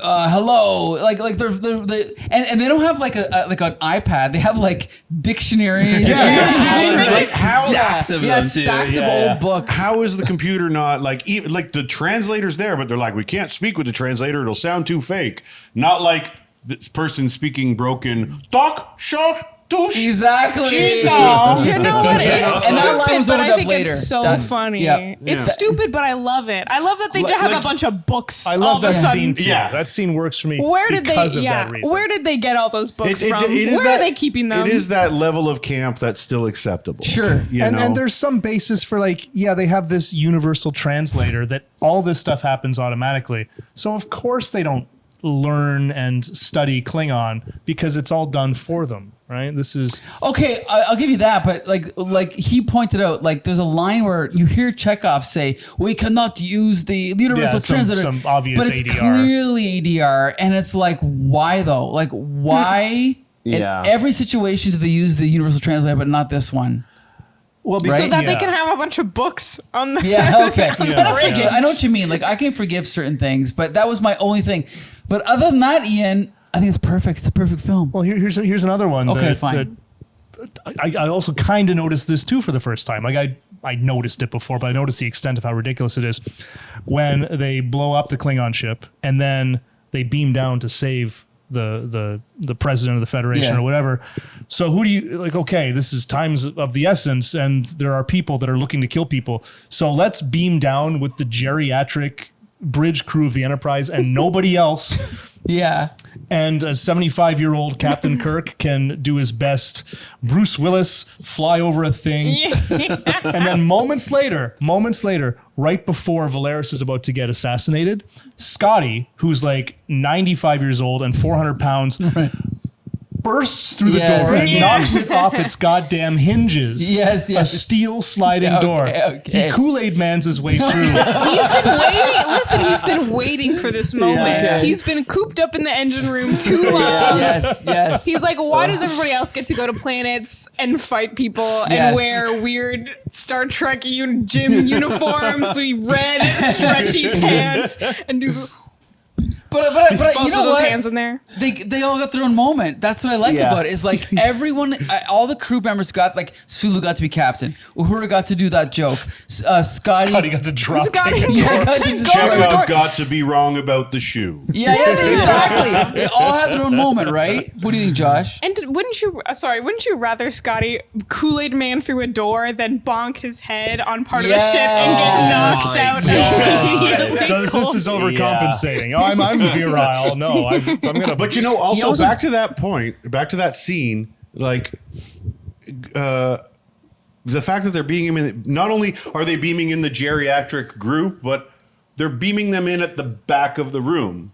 Speaker 1: hello, like they're and they don't have like like an iPad. They have like dictionaries.
Speaker 2: Stacks of them, too.
Speaker 1: stacks of
Speaker 2: Yeah.
Speaker 1: old books.
Speaker 5: How is the computer not like even like the translator's there, but they're like, we can't speak with the translator; it'll sound too fake. Not like this person speaking broken. Doc, shock, douche.
Speaker 1: Exactly.
Speaker 5: Chico.
Speaker 4: You know what?
Speaker 1: Exactly.
Speaker 4: It's
Speaker 1: And that
Speaker 4: stupid,
Speaker 1: line was
Speaker 4: but
Speaker 1: opened
Speaker 4: I
Speaker 1: up
Speaker 4: think
Speaker 1: later.
Speaker 4: it's so
Speaker 1: That-
Speaker 4: funny.
Speaker 1: yeah.
Speaker 4: It's
Speaker 5: Yeah.
Speaker 4: stupid, but I love it. I love that they just have
Speaker 5: like-
Speaker 4: a bunch of books.
Speaker 3: I
Speaker 4: all
Speaker 3: love
Speaker 4: of a
Speaker 3: that
Speaker 4: sudden.
Speaker 3: scene too.
Speaker 5: Yeah.
Speaker 3: That scene works for me
Speaker 4: Where did they?
Speaker 3: because of
Speaker 4: Yeah.
Speaker 3: that reason.
Speaker 4: Where did they get all those books from?
Speaker 5: It is
Speaker 4: Where
Speaker 5: that,
Speaker 4: are they keeping them?
Speaker 5: It is that level of camp that's still acceptable.
Speaker 1: Sure.
Speaker 5: You
Speaker 3: and
Speaker 5: know?
Speaker 3: there's some basis for they have this universal translator that all this stuff happens automatically. So of course they don't learn and study Klingon because it's all done for them, right? This is
Speaker 1: Okay, I'll give you that, but like he pointed out, like there's a line where you hear Chekhov say, "We cannot use the universal translator,"
Speaker 3: some obvious
Speaker 1: but it's
Speaker 3: ADR.
Speaker 1: clearly ADR, and it's like, why though? Like, why?
Speaker 2: Yeah.
Speaker 1: In every situation do they use the universal translator, but not this one?
Speaker 3: well
Speaker 1: Right?
Speaker 4: so that they
Speaker 3: yeah.
Speaker 4: can have a bunch of books on the.
Speaker 1: Yeah, okay. And I
Speaker 3: Yeah.
Speaker 1: forgive. I know what you mean. Like I can forgive certain things, but that was my only thing. But other than that, Ian, I think it's perfect. It's a perfect film.
Speaker 3: Well, here's another one.
Speaker 1: Okay, fine.
Speaker 3: I also kind of noticed this too for the first time. Like I noticed it before, but I noticed the extent of how ridiculous it is when they blow up the Klingon ship and then they beam down to save the president of the Federation
Speaker 1: Yeah.
Speaker 3: or whatever. So who do you like? Okay, this is times of the essence, and there are people that are looking to kill people. So let's beam down with the geriatric bridge crew of the Enterprise and nobody else.
Speaker 1: Yeah.
Speaker 3: And a 75-year-old Captain Kirk can do his best Bruce Willis fly over a thing. And then moments later, right before Valeris is about to get assassinated, Scotty, who's like 95 years old and 400 pounds, bursts through the
Speaker 1: Yes.
Speaker 3: door and
Speaker 1: Yeah.
Speaker 3: knocks it off its goddamn hinges.
Speaker 1: Yes, yes.
Speaker 3: A steel sliding
Speaker 1: Okay,
Speaker 3: door.
Speaker 1: okay.
Speaker 3: He Kool-Aid Man's his way through.
Speaker 4: He's been waiting. Listen, he's been waiting for this moment.
Speaker 1: Yeah.
Speaker 4: He's been cooped up in the engine room too long.
Speaker 1: Yes.
Speaker 4: He's like, why does everybody else get to go to planets and fight people and
Speaker 1: Yes.
Speaker 4: wear weird Star Trek gym uniforms, red stretchy pants, and do
Speaker 1: But
Speaker 4: both
Speaker 1: you know
Speaker 4: of those
Speaker 1: what?
Speaker 4: hands in there?
Speaker 1: They all got their own moment. That's what I like
Speaker 2: Yeah.
Speaker 1: about it. Is like everyone, all the crew members got like Sulu got to be captain. Uhura got to do that joke. Scotty
Speaker 3: Scotty got to drop
Speaker 4: Scotty
Speaker 3: kick a
Speaker 1: Yeah,
Speaker 3: door.
Speaker 1: got to
Speaker 4: Go
Speaker 1: destroy
Speaker 4: to
Speaker 1: it.
Speaker 4: the door.
Speaker 5: Chekhov's got to be wrong about the shoe.
Speaker 1: Yeah, exactly. They all had their own moment, right? What do you think, Josh?
Speaker 4: And wouldn't you rather Scotty Kool-Aid Man through a door than bonk his head on part of a ship and get knocked out?
Speaker 1: Yes.
Speaker 3: So this is overcompensating. Oh, I'm virile. No, I'm gonna.
Speaker 5: But also back to that point, back to that scene, like the fact that they're beaming him in, not only are they beaming in the geriatric group, but they're beaming them in at the back of the room.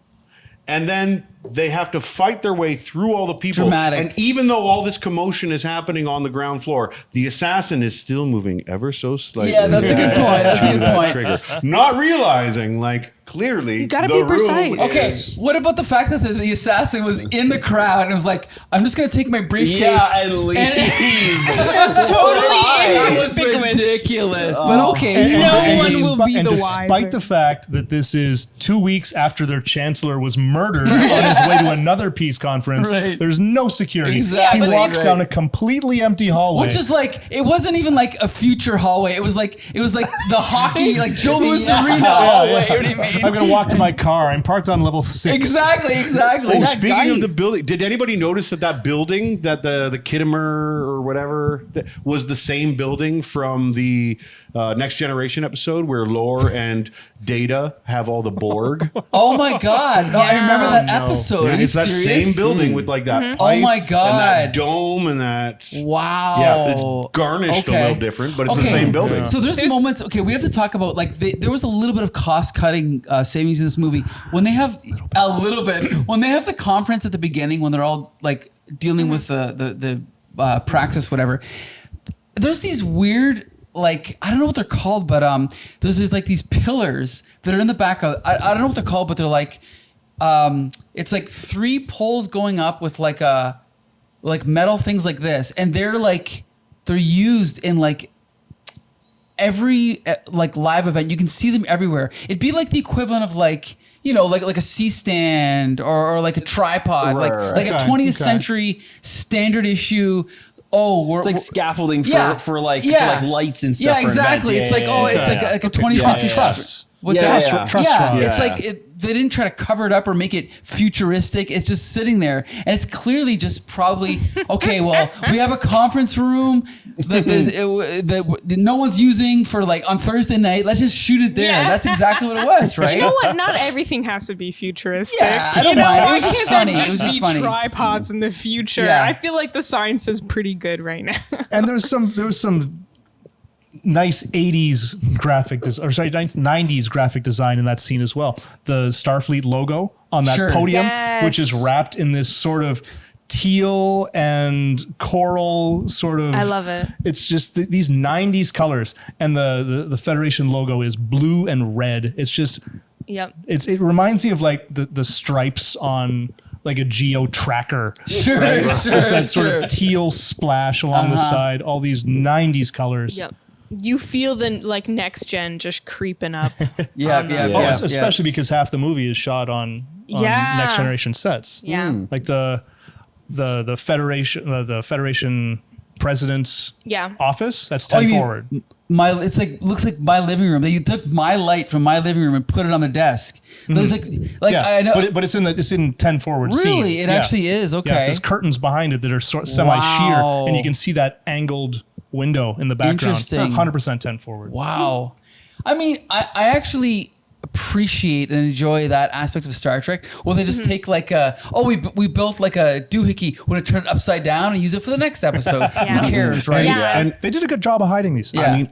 Speaker 5: And then they have to fight their way through all the people.
Speaker 1: Dramatic.
Speaker 5: And even though all this commotion is happening on the ground floor, the assassin is still moving ever so slightly.
Speaker 1: Yeah, that's a good point. That's a
Speaker 5: to
Speaker 1: good
Speaker 5: that
Speaker 1: point.
Speaker 5: trigger. Not realizing, like, clearly,
Speaker 4: You gotta
Speaker 5: the
Speaker 4: be
Speaker 5: room
Speaker 4: precise.
Speaker 1: Okay,
Speaker 5: is-
Speaker 1: what about the fact that the assassin was in the crowd and was like, "I'm just gonna take my briefcase
Speaker 2: Yeah, and leave.
Speaker 4: Totally
Speaker 1: That was
Speaker 4: inconspicuous.
Speaker 1: ridiculous, but okay.
Speaker 3: And-
Speaker 4: No
Speaker 3: and
Speaker 4: one
Speaker 3: despi-
Speaker 4: will be
Speaker 3: and
Speaker 4: the
Speaker 3: despite
Speaker 4: wiser.
Speaker 3: the fact that this is 2 weeks after their chancellor was murdered on his way to another peace conference,
Speaker 1: Right.
Speaker 3: there's no security.
Speaker 1: Exactly,
Speaker 3: He walks
Speaker 1: right.
Speaker 3: down a completely empty hallway.
Speaker 1: Which is like, it wasn't even like a future hallway. It was like the hockey, like Joe Louis Arena hallway. You know what I mean?
Speaker 3: I'm gonna walk to my car. I'm parked on level 6.
Speaker 1: Exactly.
Speaker 5: Oh,
Speaker 2: That
Speaker 5: speaking
Speaker 2: guy-
Speaker 5: of the building, did anybody notice that building, that the Kittimer or whatever, that was the same building from the Next Generation episode where Lore and Data have all the Borg?
Speaker 1: Oh my God. No, I remember that
Speaker 3: No.
Speaker 1: episode. Are you
Speaker 5: It's that
Speaker 1: serious?
Speaker 5: same building with like that
Speaker 1: Oh
Speaker 5: pipe
Speaker 1: my
Speaker 5: and
Speaker 1: God.
Speaker 5: that dome and that.
Speaker 1: Wow.
Speaker 5: Yeah, it's garnished a little different, but it's the same building.
Speaker 1: So there's moments. Okay, we have to talk about like there was a little bit of cost cutting savings in this movie when they have a little bit when they have the conference at the beginning when they're all like dealing with the praxis whatever. There's these weird. Like I don't know what they're called, but there's these pillars that are in the back of. I don't know what they're called, but they're like it's like 3 poles going up with like metal things like this, and they're used in like every like live event. You can see them everywhere. It'd be like the equivalent of like a C-stand or like a tripod,
Speaker 2: Right,
Speaker 1: like a
Speaker 3: Okay,
Speaker 1: 20th
Speaker 3: okay.
Speaker 1: century standard issue. Oh,
Speaker 2: It's like scaffolding for,
Speaker 1: Yeah.
Speaker 2: for like
Speaker 1: Yeah.
Speaker 2: for like lights and stuff.
Speaker 1: yeah,
Speaker 2: for
Speaker 1: exactly.
Speaker 2: events.
Speaker 1: It's like
Speaker 2: Yeah,
Speaker 1: it's
Speaker 2: yeah,
Speaker 1: like
Speaker 2: yeah.
Speaker 1: like a 20th
Speaker 2: Yeah,
Speaker 1: century
Speaker 2: yeah.
Speaker 3: Truss.
Speaker 1: What's
Speaker 2: Yeah,
Speaker 1: that?
Speaker 2: yeah.
Speaker 3: Truss
Speaker 1: Yeah,
Speaker 3: rod.
Speaker 1: it's
Speaker 2: Yeah.
Speaker 1: like they didn't try to cover it up or make it futuristic. It's just sitting there, and it's clearly just probably okay. Well, we have a conference room that no one's using for like on Thursday night. Let's just shoot it there.
Speaker 4: Yeah.
Speaker 1: That's exactly what it was, right?
Speaker 4: You know what? Not everything has to be futuristic.
Speaker 1: Yeah, I don't
Speaker 4: You know,
Speaker 1: mind. It
Speaker 4: why
Speaker 1: was just
Speaker 4: can't there
Speaker 1: funny. It was just
Speaker 4: be
Speaker 1: funny.
Speaker 4: tripods in the future.
Speaker 1: Yeah.
Speaker 4: I feel like the science is pretty good right now.
Speaker 3: And there was some nice 80s graphic or sorry 90s graphic design in that scene as well. The Starfleet logo on that
Speaker 1: Sure.
Speaker 3: podium,
Speaker 4: Yes.
Speaker 3: which is wrapped in this sort of teal and coral sort of.
Speaker 4: I love it.
Speaker 3: It's just these 90s colors, and the Federation logo is blue and red. It's just
Speaker 4: Yep.
Speaker 3: it reminds me of like the stripes on like a geo tracker.
Speaker 1: Sure, sure,
Speaker 3: There's that sort
Speaker 1: sure.
Speaker 3: of teal splash along the side, all these 90s colors.
Speaker 4: Yep. You feel the like next gen just creeping up.
Speaker 1: Yeah,
Speaker 2: Yeah.
Speaker 3: Oh, especially because half the movie is shot on
Speaker 4: Yeah.
Speaker 3: next generation sets.
Speaker 4: Yeah.
Speaker 3: Like the Federation president's
Speaker 4: Yeah.
Speaker 3: office. That's
Speaker 1: Oh,
Speaker 3: 10
Speaker 1: you mean
Speaker 3: forward.
Speaker 1: it's like looks like my living room. You took my light from my living room and put it on the desk. There's like
Speaker 3: Yeah,
Speaker 1: I know.
Speaker 3: but it's in 10 forward. scene.
Speaker 1: Really? It
Speaker 3: Yeah.
Speaker 1: actually is?
Speaker 3: Yeah,
Speaker 1: Okay.
Speaker 3: there's curtains behind it that are semi-sheer,
Speaker 1: Wow.
Speaker 3: and you can see that angled window in the background.
Speaker 1: Interesting.
Speaker 3: 100% 10 forward.
Speaker 1: Wow. I mean, I actually appreciate and enjoy that aspect of Star Trek where they just take like we built like a doohickey, we're gonna turn it upside down and use it for the next episode.
Speaker 4: Yeah.
Speaker 1: Who cares, right?
Speaker 4: Yeah.
Speaker 5: And
Speaker 3: They did a good job of hiding these things.
Speaker 1: Yeah.
Speaker 5: I mean,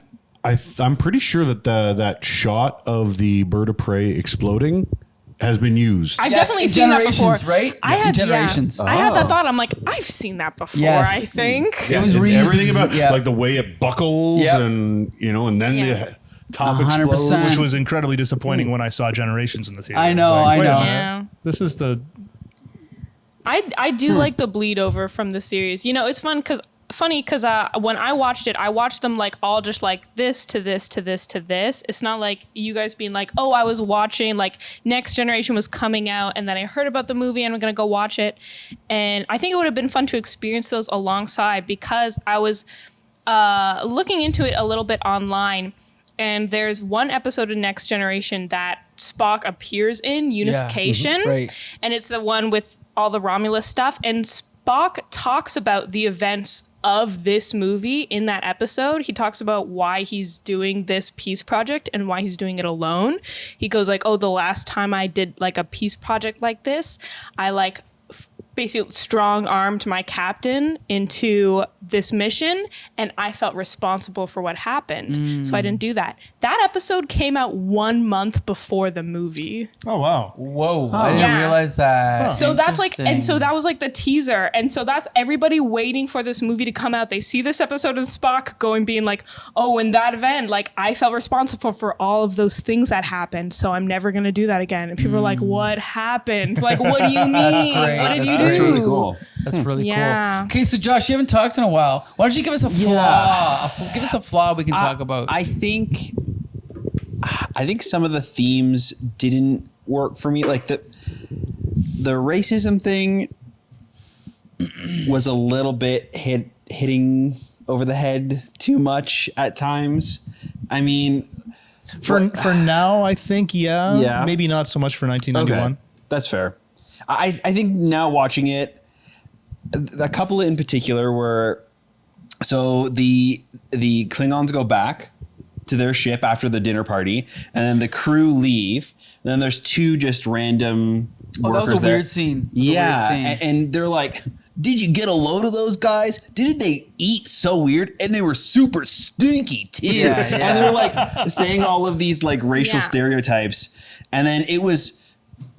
Speaker 5: I'm pretty sure that that shot of the bird of prey exploding has been used.
Speaker 4: I've
Speaker 1: Yes,
Speaker 4: definitely seen that
Speaker 1: Generations,
Speaker 4: before.
Speaker 1: right?
Speaker 4: I
Speaker 1: Yeah,
Speaker 4: had
Speaker 1: Generations.
Speaker 4: I had
Speaker 5: Oh.
Speaker 4: that thought. I'm like, I've seen that before.
Speaker 1: Yes.
Speaker 4: I think.
Speaker 1: It was
Speaker 5: And
Speaker 1: reused.
Speaker 5: everything about
Speaker 1: Yeah.
Speaker 5: like the way it buckles
Speaker 1: Yep.
Speaker 5: and and then
Speaker 4: Yeah.
Speaker 5: the top
Speaker 1: 100%.
Speaker 5: explodes.
Speaker 3: Which was incredibly disappointing when I saw Generations in the theater.
Speaker 1: I know,
Speaker 3: was
Speaker 1: I
Speaker 3: wait a
Speaker 1: know.
Speaker 3: minute.
Speaker 4: Yeah.
Speaker 3: This is the
Speaker 4: I do like the bleed over from the series. It's funny because when I watched it, I watched them like all just like this to this to this to this. It's not like you guys being like, oh, I was watching like Next Generation was coming out and then I heard about the movie and I'm gonna go watch it. And I think it would have been fun to experience those alongside because I was looking into it a little bit online. And there's one episode of Next Generation that Spock appears in, Unification.
Speaker 1: Right.
Speaker 4: And it's the one with all the Romulus stuff. And Spock talks about the events of this movie in that episode. He talks about why he's doing this peace project and why he's doing it alone. He goes like, oh, the last time I did like a peace project like this, I like basically strong armed my captain into this mission and I felt responsible for what happened. So I didn't do that. That episode came out 1 month before the movie.
Speaker 3: oh wow.
Speaker 1: Whoa, I didn't
Speaker 4: Yeah.
Speaker 1: realize that.
Speaker 4: So that's like, and so
Speaker 1: Interesting.
Speaker 4: that was like the teaser. And so that's everybody waiting for this movie to come out. They see this episode of Spock being like, oh, in that event, like I felt responsible for all of those things that happened. So I'm never going to do that again. And people are like, what happened? Like, what do you mean?
Speaker 1: great.
Speaker 4: What did
Speaker 1: That's
Speaker 4: you
Speaker 1: great.
Speaker 2: That's
Speaker 4: do?
Speaker 2: really cool.
Speaker 1: That's really
Speaker 4: Yeah.
Speaker 1: cool. Okay, so Josh, you haven't talked in a while. Why don't you give us a flaw? Give us a flaw we can talk about.
Speaker 2: I think some of the themes didn't work for me. Like the racism thing was a little bit hitting over the head too much at times. I mean,
Speaker 3: For now, I think
Speaker 2: Yeah.
Speaker 3: maybe not so much for 1991.
Speaker 2: okay, that's fair. I think now watching it, a couple in particular were, so the Klingons go back to their ship after the dinner party, and then the crew leave. And then there's two just random
Speaker 1: Oh, that
Speaker 2: workers
Speaker 1: was a
Speaker 2: there.
Speaker 1: weird scene. It was a
Speaker 2: Yeah,
Speaker 1: weird scene.
Speaker 2: and they're like, "Did you get a load of those guys? Didn't they eat so weird? And they were super stinky too."
Speaker 1: Yeah, yeah.
Speaker 2: And they're like saying all of these like racial
Speaker 4: Yeah.
Speaker 2: stereotypes. And then it was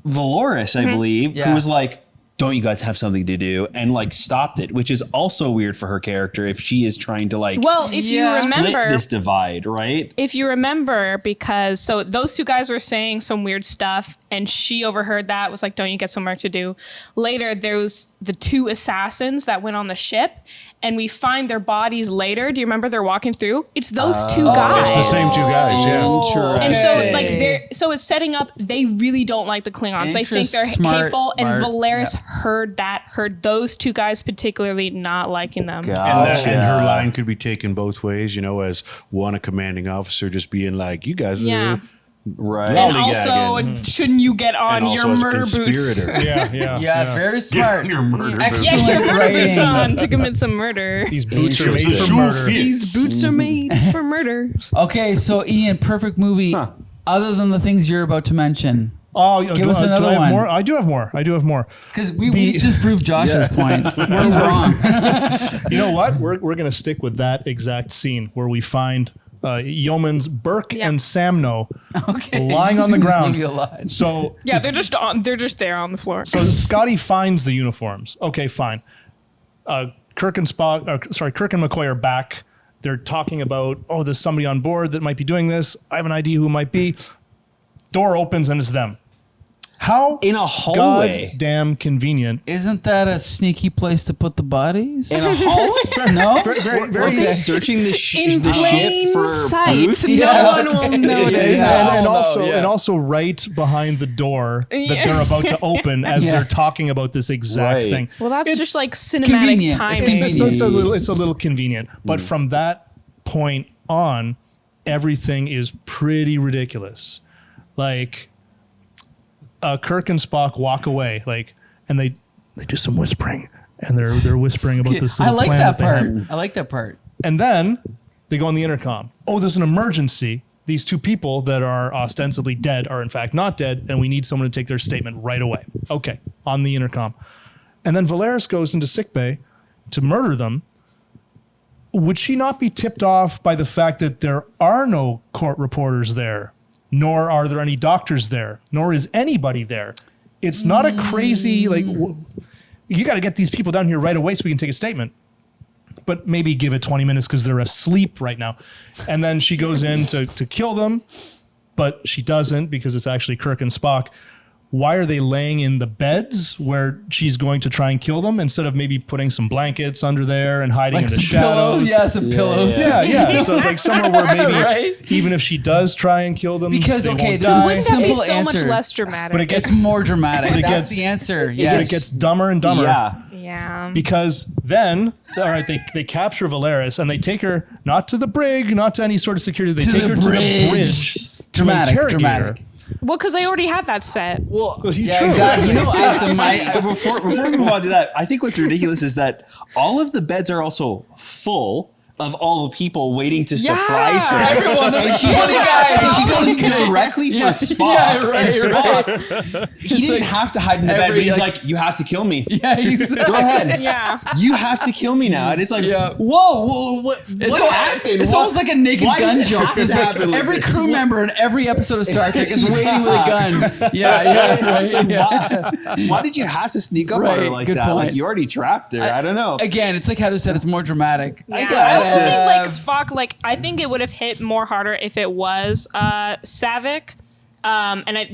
Speaker 2: Valoris, I believe,
Speaker 1: Yeah.
Speaker 2: who was like, "Don't you guys have something to do?" and like stopped it, which is also weird for her character if she is trying to like
Speaker 4: Well, if
Speaker 1: Yeah.
Speaker 4: you
Speaker 2: split
Speaker 4: remember,
Speaker 2: this divide, right?
Speaker 4: if you remember, because so those two guys were saying some weird stuff and she overheard that, was like, don't you get some work to do? Later, there was the two assassins that went on the ship and we find their bodies later. Do you remember they're walking through? It's those two guys.
Speaker 3: It's the same two guys, yeah.
Speaker 4: And so
Speaker 1: Okay.
Speaker 4: like so it's setting up they really don't like the Klingons. They think they're
Speaker 1: Smart,
Speaker 4: hateful and
Speaker 1: smart.
Speaker 4: Valeris
Speaker 1: Yeah.
Speaker 4: heard those two guys particularly not liking them.
Speaker 5: And her line could be taken both ways, as one, a commanding officer just being like, you guys
Speaker 4: Yeah.
Speaker 5: are
Speaker 2: Right.
Speaker 4: And
Speaker 5: lollygagging.
Speaker 4: also, shouldn't you get on
Speaker 5: and
Speaker 4: your
Speaker 5: also as a
Speaker 4: murder boots?
Speaker 5: conspirator.
Speaker 1: Yeah, very smart.
Speaker 5: Your murder
Speaker 1: Excellent.
Speaker 4: Get your murder boots
Speaker 1: writing.
Speaker 4: on to commit some murder.
Speaker 3: These boots are
Speaker 5: Shows
Speaker 3: made
Speaker 5: the
Speaker 3: for
Speaker 5: shoe
Speaker 3: murder.
Speaker 5: fit.
Speaker 4: These boots are made for murder.
Speaker 1: Okay, so Ian, perfect movie. Other than the things you're about to mention,
Speaker 3: Oh,
Speaker 1: Give us another
Speaker 3: I have
Speaker 1: one.
Speaker 3: more? I do have more.
Speaker 1: because we just proved Josh's point. He's wrong.
Speaker 3: You know what? We're going to stick with that exact scene where we find yeomans Burke and Samno
Speaker 1: Okay,
Speaker 3: lying
Speaker 1: you've
Speaker 3: on the
Speaker 1: seen this
Speaker 3: ground.
Speaker 1: movie a lot.
Speaker 3: So
Speaker 4: Yeah, they're just there on the floor.
Speaker 3: So Scotty finds the uniforms. Okay, fine. Kirk and McCoy are back. They're talking about, oh, there's somebody on board that might be doing this. I have an idea who it might be. Door opens and it's them. How
Speaker 2: In a hallway.
Speaker 3: goddamn convenient.
Speaker 1: Isn't that a sneaky place to put the bodies?
Speaker 2: In a hallway.
Speaker 1: No,
Speaker 2: Weren't they searching the
Speaker 4: In
Speaker 2: the
Speaker 4: plain
Speaker 2: ship for
Speaker 4: sight.
Speaker 2: booths?
Speaker 4: No
Speaker 1: Yeah.
Speaker 4: one will notice.
Speaker 2: Yeah.
Speaker 3: And also right behind the door that they're about to open as
Speaker 1: Yeah.
Speaker 3: they're talking about this exact
Speaker 2: Right.
Speaker 3: thing.
Speaker 4: Well, that's
Speaker 3: It's
Speaker 4: just like
Speaker 1: convenient.
Speaker 4: cinematic
Speaker 1: It's
Speaker 4: timing.
Speaker 1: convenient.
Speaker 3: It's a little convenient. But from that point on, everything is pretty ridiculous. Like Kirk and Spock walk away, and they do some whispering, and they're whispering about this
Speaker 1: I
Speaker 3: little
Speaker 1: like
Speaker 3: plan
Speaker 1: that
Speaker 3: they
Speaker 1: part.
Speaker 3: have.
Speaker 1: I like that part.
Speaker 3: And then they go on the intercom. Oh, there's an emergency. These two people that are ostensibly dead are in fact not dead, and we need someone to take their statement right away. Okay, on the intercom. And then Valeris goes into sickbay to murder them. Would she not be tipped off by the fact that there are no court reporters there? nor are there any doctors there, nor is anybody there. It's not a crazy, like, you got to get these people down here right away so we can take a statement. But maybe give it 20 minutes because they're asleep right now. And then she goes in to kill them, but she doesn't because it's actually Kirk and Spock. Why are they laying in the beds where she's going to try and kill them instead of maybe putting some blankets under there and hiding
Speaker 1: Like
Speaker 3: in the
Speaker 1: some
Speaker 3: shadows?
Speaker 1: pillows. Yeah, some pillows.
Speaker 3: Yeah. So like somewhere where maybe
Speaker 1: Right?
Speaker 3: even if she does try and kill them,
Speaker 1: Because,
Speaker 3: they
Speaker 1: okay,
Speaker 3: won't
Speaker 1: this is
Speaker 3: die.
Speaker 4: Wouldn't that be
Speaker 1: Simple
Speaker 4: so much
Speaker 1: answer.
Speaker 4: less dramatic?
Speaker 3: But it gets
Speaker 1: It's more dramatic.
Speaker 3: But it
Speaker 1: That's
Speaker 3: gets-
Speaker 1: the answer.
Speaker 3: But
Speaker 1: Yes.
Speaker 3: it gets dumber and dumber.
Speaker 2: Yeah.
Speaker 4: yeah.
Speaker 3: Because then, all right, they capture Valeris and they take her not to the brig, not to any sort of security. They
Speaker 1: To
Speaker 3: take
Speaker 1: the
Speaker 3: her to the
Speaker 1: bridge.
Speaker 3: bridge
Speaker 1: Dramatic,
Speaker 3: to interrogate
Speaker 1: dramatic.
Speaker 3: her.
Speaker 4: Well, because they already had that set.
Speaker 2: Well,
Speaker 1: Yeah,
Speaker 3: True.
Speaker 1: exactly.
Speaker 2: You know,
Speaker 1: Save some money.
Speaker 2: before we move on to that, I think what's ridiculous is that all of the beds are also full of all the people waiting to surprise her.
Speaker 1: Everyone, there's like 20
Speaker 2: And
Speaker 1: guys.
Speaker 2: she goes directly for
Speaker 1: Yeah,
Speaker 2: Spock.
Speaker 1: yeah, right,
Speaker 2: And Spock, he didn't have to hide in the bed, but he's like, you have to kill me.
Speaker 1: Yeah, he's
Speaker 2: Go ahead.
Speaker 4: Yeah.
Speaker 2: You have to kill me now. And it's like,
Speaker 1: Yeah.
Speaker 2: whoa, what
Speaker 1: It's
Speaker 2: happened?
Speaker 1: It's
Speaker 2: What-
Speaker 1: almost like a Naked
Speaker 2: why does
Speaker 1: Gun
Speaker 2: it
Speaker 1: joke.
Speaker 2: have to
Speaker 1: It's like
Speaker 2: happen like
Speaker 1: every
Speaker 2: this?
Speaker 1: crew member in every episode of Star Trek is waiting with a gun. Yeah, right. Yeah.
Speaker 2: Why did you have to sneak up on her
Speaker 1: Right,
Speaker 2: like
Speaker 1: good
Speaker 2: that?
Speaker 1: point.
Speaker 2: Like you already trapped her. I don't know.
Speaker 1: Again, it's like Heather said, it's more dramatic.
Speaker 2: I
Speaker 4: Yeah,
Speaker 2: guess.
Speaker 4: I also think like
Speaker 1: Uh,
Speaker 4: Spock, like I think it would have hit more harder if it was Savick.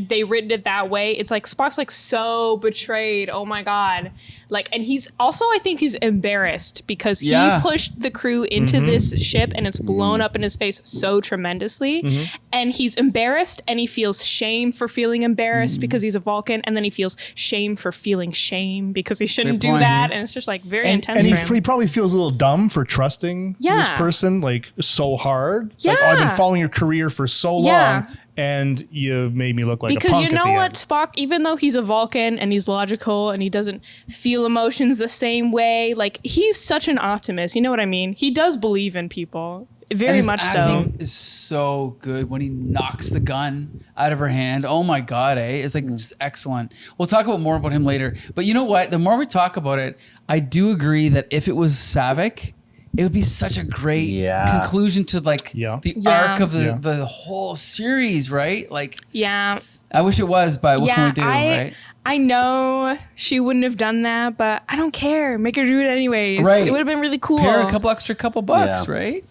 Speaker 4: They written it that way. It's like Spock's like so betrayed. Oh my god! Like, and he's also, I think he's embarrassed because he
Speaker 1: Yeah.
Speaker 4: pushed the crew into this ship and it's blown up in his face so tremendously. And he's embarrassed and he feels shame for feeling embarrassed because he's a Vulcan, and then he feels shame for feeling shame because he shouldn't
Speaker 1: Good
Speaker 4: do
Speaker 1: point.
Speaker 4: that. And it's just like very intense.
Speaker 3: And
Speaker 4: for him.
Speaker 3: he probably feels a little dumb for trusting this
Speaker 4: Yeah.
Speaker 3: person like so hard. Like, oh, I've been
Speaker 4: Yeah.
Speaker 3: following your career for so long,
Speaker 4: Yeah.
Speaker 3: and you made me look like a
Speaker 4: because
Speaker 3: punk
Speaker 4: you know
Speaker 3: at the
Speaker 4: what,
Speaker 3: end.
Speaker 4: Spock, even though he's a Vulcan and he's logical and he doesn't feel emotions the same way, like he's such an optimist. You know what I mean? He does believe in people.
Speaker 1: And
Speaker 4: Very
Speaker 1: his
Speaker 4: much so.
Speaker 1: acting is so good when he knocks the gun out of her hand. Oh my god, It's like just excellent. We'll talk about more about him later. But you know what? The more we talk about it, I do agree that if it was Savick, it would be such a great
Speaker 2: Yeah.
Speaker 1: conclusion to like
Speaker 3: Yeah.
Speaker 1: the
Speaker 4: Yeah.
Speaker 1: arc of the,
Speaker 3: Yeah.
Speaker 1: the whole series, right? Like
Speaker 4: Yeah.
Speaker 1: I wish it was, but what can we do, right?
Speaker 4: I know she wouldn't have done that, but I don't care. Make her do it anyways.
Speaker 1: Right.
Speaker 4: It would have been really cool.
Speaker 1: Pair a couple bucks,
Speaker 2: Yeah.
Speaker 1: right?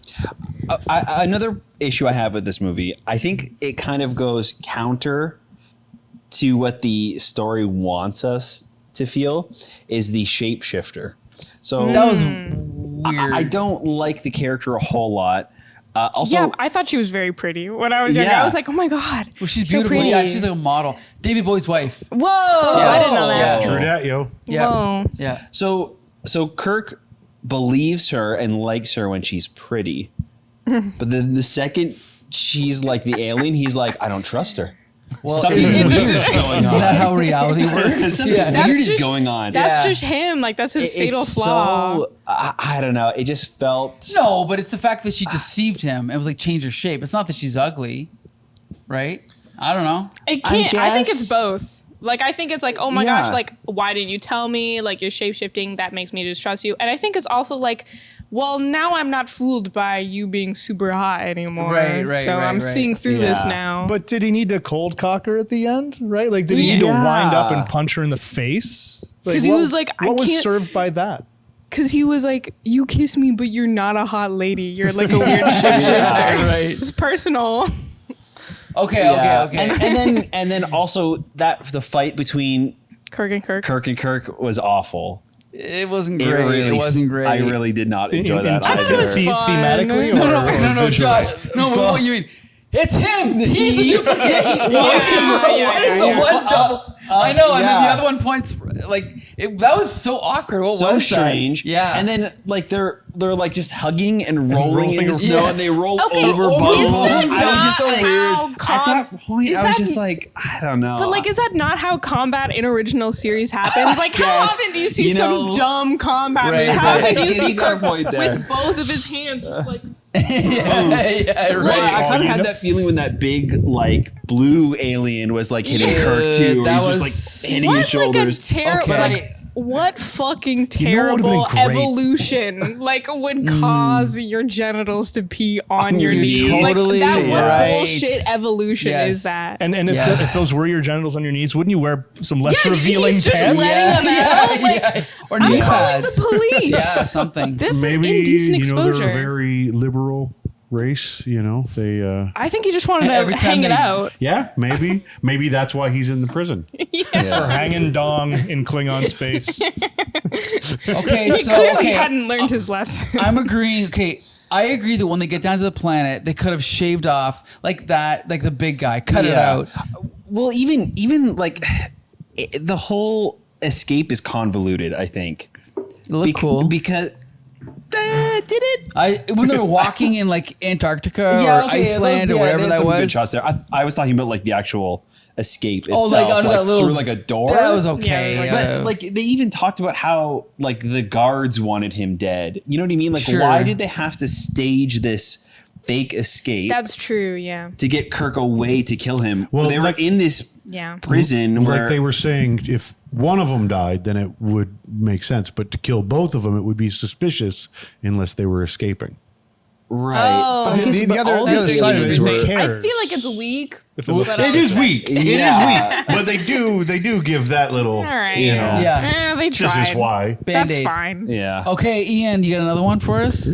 Speaker 2: Another issue I have with this movie, I think it kind of goes counter to what the story wants us to feel, is the shapeshifter. So
Speaker 1: That was weird.
Speaker 2: I don't like the character a whole lot. Also,
Speaker 4: Yeah, I thought she was very pretty when I was younger.
Speaker 2: Yeah.
Speaker 4: I was like, oh my god.
Speaker 1: Well, she's
Speaker 4: so
Speaker 1: beautiful.
Speaker 4: pretty.
Speaker 1: Yeah, she's like a model. David Bowie's wife.
Speaker 4: Whoa! I didn't know that.
Speaker 1: Yeah.
Speaker 5: True dat, yo.
Speaker 1: Yeah.
Speaker 4: Whoa.
Speaker 1: Yeah.
Speaker 2: So Kirk believes her and likes her when she's pretty, but then the second she's like the alien, he's like, I don't trust her. Something
Speaker 1: isn't-
Speaker 2: weird is going
Speaker 1: Isn't
Speaker 2: on.
Speaker 1: that how reality works?
Speaker 2: Something
Speaker 1: Yeah.
Speaker 2: weird is
Speaker 4: just-
Speaker 2: going on.
Speaker 4: That's
Speaker 1: Yeah.
Speaker 4: just him. Like that's his fatal
Speaker 2: It's
Speaker 4: flaw.
Speaker 2: so I don't know. It just felt
Speaker 1: No, but it's the fact that she deceived him and was like change her shape. It's not that she's ugly, right? I don't know.
Speaker 4: It can't. I think
Speaker 2: guess.
Speaker 4: it's both. Like I think it's like, oh my
Speaker 2: Yeah.
Speaker 4: gosh, like why didn't you tell me? Like you're shape shifting, that makes me distrust you. And I think it's also like, well, now I'm not fooled by you being super hot anymore.
Speaker 1: Right,
Speaker 4: So I'm
Speaker 1: right.
Speaker 4: seeing through this
Speaker 2: Yeah.
Speaker 4: now.
Speaker 3: But did he need to cold cock her at the end? Right? Like, did he need to
Speaker 2: Yeah.
Speaker 3: wind up and punch her in the face? Like,
Speaker 4: 'Cause he was like, I
Speaker 3: what was
Speaker 4: can't-
Speaker 3: served by that?
Speaker 4: Because he was like, you kiss me, but you're not a hot lady. You're like a weird shapeshifter.
Speaker 1: Right.
Speaker 4: It's personal.
Speaker 1: Okay,
Speaker 2: yeah.
Speaker 1: okay.
Speaker 2: And then also the fight between
Speaker 4: Kirk and Kirk.
Speaker 2: Kirk and Kirk was awful.
Speaker 1: It wasn't great. It wasn't great.
Speaker 2: I really did not enjoy that
Speaker 4: I thought it
Speaker 2: either.
Speaker 4: was fun.
Speaker 3: Thematically,
Speaker 1: No,
Speaker 3: or,
Speaker 1: no,
Speaker 3: or
Speaker 1: no,
Speaker 3: visually?
Speaker 1: Josh. No, but what you mean? It's him. He's the dude. He's walking.
Speaker 4: yeah,
Speaker 1: What is the
Speaker 4: yeah.
Speaker 1: one double? I know, and then the
Speaker 2: yeah.
Speaker 1: other one points like that was so awkward. What
Speaker 2: So
Speaker 1: was that?
Speaker 2: strange.
Speaker 1: Yeah.
Speaker 2: And then like they're like just hugging and rolling in
Speaker 3: rolling
Speaker 2: the snow,
Speaker 1: around.
Speaker 2: and they roll
Speaker 4: Okay,
Speaker 2: over
Speaker 1: over
Speaker 2: bumps.
Speaker 1: balloons.
Speaker 4: Is
Speaker 1: I was
Speaker 4: that
Speaker 1: just so
Speaker 4: not
Speaker 1: weird.
Speaker 4: how
Speaker 2: At that point,
Speaker 4: is
Speaker 2: I was
Speaker 4: that-
Speaker 2: just like, I don't know.
Speaker 4: But like, is that not how combat in original series happens? Like, how
Speaker 2: Yes.
Speaker 4: often do you see
Speaker 2: You know-
Speaker 4: some dumb combat
Speaker 1: Right.
Speaker 4: moves? How often do you
Speaker 2: I
Speaker 4: see
Speaker 2: guess you got a
Speaker 4: Kirk
Speaker 2: point there.
Speaker 4: with both of his hands just like?
Speaker 1: yeah,
Speaker 2: Well,
Speaker 1: right.
Speaker 2: I kind of had that feeling when that big like blue alien was like hitting
Speaker 1: Yeah,
Speaker 2: Kirk too, or
Speaker 1: that
Speaker 2: he was
Speaker 1: was-
Speaker 2: just like hitting
Speaker 4: What?
Speaker 2: his shoulders.
Speaker 4: Like a terrible.
Speaker 1: Okay.
Speaker 4: Like, what fucking
Speaker 3: know what would've been
Speaker 4: terrible
Speaker 3: great?
Speaker 4: evolution would cause your genitals to pee on your knees?
Speaker 1: Totally
Speaker 4: That what
Speaker 1: right.
Speaker 4: bullshit evolution
Speaker 1: Yes.
Speaker 4: is that?
Speaker 3: And if,
Speaker 1: Yes.
Speaker 3: if those were your genitals on your knees, wouldn't you wear some less revealing
Speaker 4: he's just
Speaker 3: pants?
Speaker 4: letting them out. Like,
Speaker 1: Or
Speaker 4: I'm
Speaker 1: knee
Speaker 4: calling
Speaker 1: pads.
Speaker 4: the police.
Speaker 1: Yeah, something.
Speaker 4: This
Speaker 5: Maybe
Speaker 4: is indecent
Speaker 5: you know they're
Speaker 4: exposure.
Speaker 5: a very liberal race. You know they.
Speaker 4: I think he just wanted to
Speaker 1: Every time
Speaker 4: hang it
Speaker 1: they-
Speaker 4: out.
Speaker 5: Yeah, maybe that's why he's in the prison.
Speaker 3: For hanging dong in Klingon space.
Speaker 1: Okay,
Speaker 4: He
Speaker 1: so
Speaker 4: clearly
Speaker 1: okay,
Speaker 4: hadn't learned his lesson.
Speaker 1: I'm agreeing. Okay, I agree that when they get down to the planet, they could have shaved off like that, like the big guy, cut it out.
Speaker 2: Well, even like the whole escape is convoluted, I think.
Speaker 1: It looked cool.
Speaker 2: Because did it?
Speaker 1: When they were walking in like Antarctica or
Speaker 2: okay,
Speaker 1: Iceland
Speaker 2: those-
Speaker 1: or
Speaker 2: yeah,
Speaker 1: whatever
Speaker 2: they had
Speaker 1: that
Speaker 2: some
Speaker 1: was.
Speaker 2: good shots there. I was talking about like the actual escape
Speaker 1: Oh,
Speaker 2: itself,
Speaker 1: like out of that little
Speaker 2: through like a door.
Speaker 1: That was okay.
Speaker 4: Yeah,
Speaker 1: yeah.
Speaker 2: But like they even talked about how like the guards wanted him dead. You know what I mean? Like
Speaker 1: Sure.
Speaker 2: why did they have to stage this fake escape
Speaker 4: That's true, yeah.
Speaker 2: to get Kirk away to kill him?
Speaker 5: Well,
Speaker 2: they were
Speaker 5: like-
Speaker 2: in this
Speaker 4: Yeah.
Speaker 2: prison where
Speaker 5: Like they were saying, if one of them died, then it would make sense. But to kill both of them, it would be suspicious unless they were escaping.
Speaker 2: right.
Speaker 4: Oh.
Speaker 2: But I guess
Speaker 3: The
Speaker 2: but
Speaker 3: other
Speaker 2: all
Speaker 3: the
Speaker 2: these
Speaker 3: other side of it is
Speaker 2: aliens
Speaker 3: who
Speaker 2: were-
Speaker 4: I
Speaker 3: cares?
Speaker 4: feel like it's weak.
Speaker 3: If it looks
Speaker 4: but
Speaker 5: It is weak. It is
Speaker 2: Yeah.
Speaker 5: weak. But they do give that little,
Speaker 4: All right.
Speaker 5: you know,
Speaker 1: Yeah.
Speaker 4: They
Speaker 5: this
Speaker 4: tried.
Speaker 5: is why.
Speaker 4: That's
Speaker 1: Band-Aid.
Speaker 4: fine.
Speaker 2: Yeah.
Speaker 1: Okay, Ian, you got another one for us?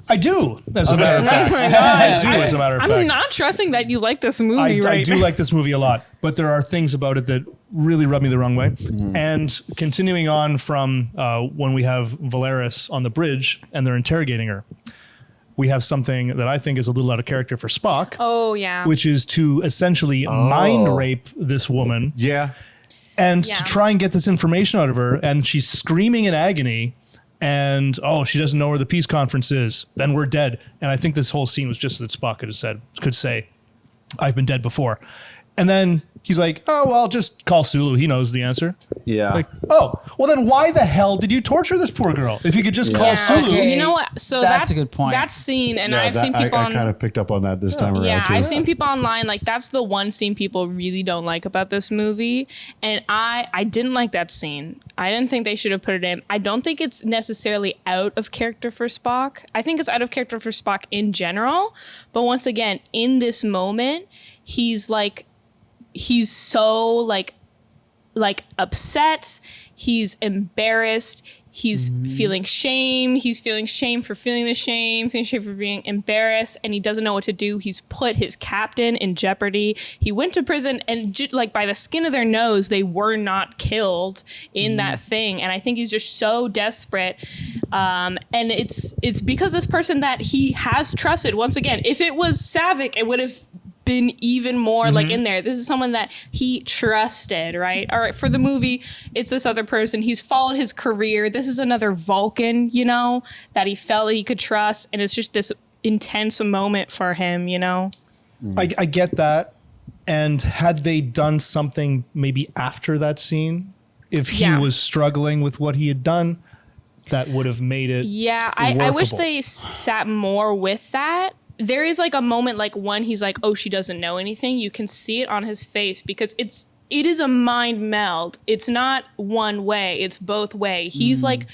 Speaker 3: I do, as a matter of
Speaker 4: Oh
Speaker 3: fact.
Speaker 4: my
Speaker 3: I
Speaker 4: God.
Speaker 3: do, as a matter of fact.
Speaker 4: I'm not trusting that you like this movie
Speaker 3: I
Speaker 4: right
Speaker 3: do
Speaker 4: now.
Speaker 3: like this movie a lot, but there are things about it that really rub me the wrong way. And continuing on from when we have Valeris on the bridge and they're interrogating her, we have something that I think is a little out of character for Spock,
Speaker 4: Oh, yeah.
Speaker 3: which is to essentially mind rape this woman
Speaker 5: Yeah.
Speaker 3: and
Speaker 4: Yeah.
Speaker 3: to try and get this information out of her. And she's screaming in agony. And she doesn't know where the peace conference is. Then we're dead. And I think this whole scene was just that Spock could say, I've been dead before. And then he's like, oh, well, just call Sulu. He knows the answer.
Speaker 2: Yeah.
Speaker 3: Like, oh, well, then why the hell did you torture this poor girl? If you could just call Sulu.
Speaker 1: Okay.
Speaker 4: You know what? So
Speaker 1: That's a good point.
Speaker 4: That scene, and
Speaker 5: Yeah,
Speaker 4: I've seen people
Speaker 5: I
Speaker 4: on.
Speaker 5: kind of picked up on that this time around
Speaker 4: Yeah,
Speaker 5: too.
Speaker 4: I've seen people online like that's the one scene people really don't like about this movie, and I didn't like that scene. I didn't think they should have put it in. I don't think it's necessarily out of character for Spock. I think it's out of character for Spock in general. But once again, in this moment, he's so like upset. He's embarrassed. He's feeling shame. He's feeling shame for feeling the shame, feeling shame for being embarrassed, and he doesn't know what to do. He's put his captain in jeopardy. He went to prison, and like by the skin of their nose, they were not killed in that thing. And I think he's just so desperate. And it's because this person that he has trusted. Once again, if it was Savick, it would have been even more like in there. This is someone that he trusted, right? All right, for the movie, it's this other person. He's followed his career. This is another Vulcan, you know, that he felt he could trust. And it's just this intense moment for him, you know?
Speaker 3: I get that. And had they done something maybe after that scene, if he
Speaker 4: Yeah.
Speaker 3: was struggling with what he had done, that would have made it
Speaker 4: Yeah, I wish
Speaker 3: workable.
Speaker 4: they sat more with that. There is like a moment like when he's like, oh, she doesn't know anything. You can see it on his face because it is a mind meld. It's not one way, it's both way. He's like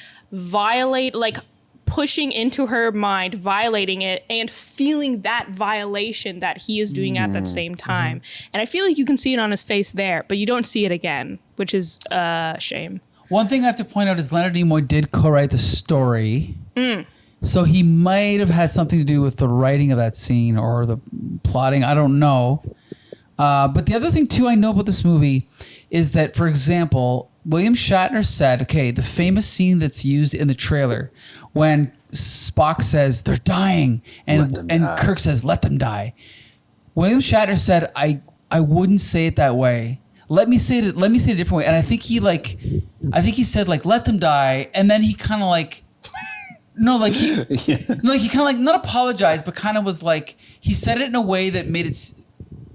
Speaker 4: pushing into her mind, violating it, and feeling that violation that he is doing at that same time. And I feel like you can see it on his face there, but you don't see it again, which is a shame.
Speaker 1: One thing I have to point out is Leonard Nimoy did co-write the story. So he might have had something to do with the writing of that scene or the plotting. I don't know. But the other thing, too, I know about this movie is that, for example, William Shatner said, okay, the famous scene that's used in the trailer when Spock says, they're dying, and Kirk says, let them die. William Shatner said, I wouldn't say it that way. Let me say it a different way. And I think he said, let them die. And then he kind of like, he kind of like not apologized, but kind of was like, he said it in a way that made it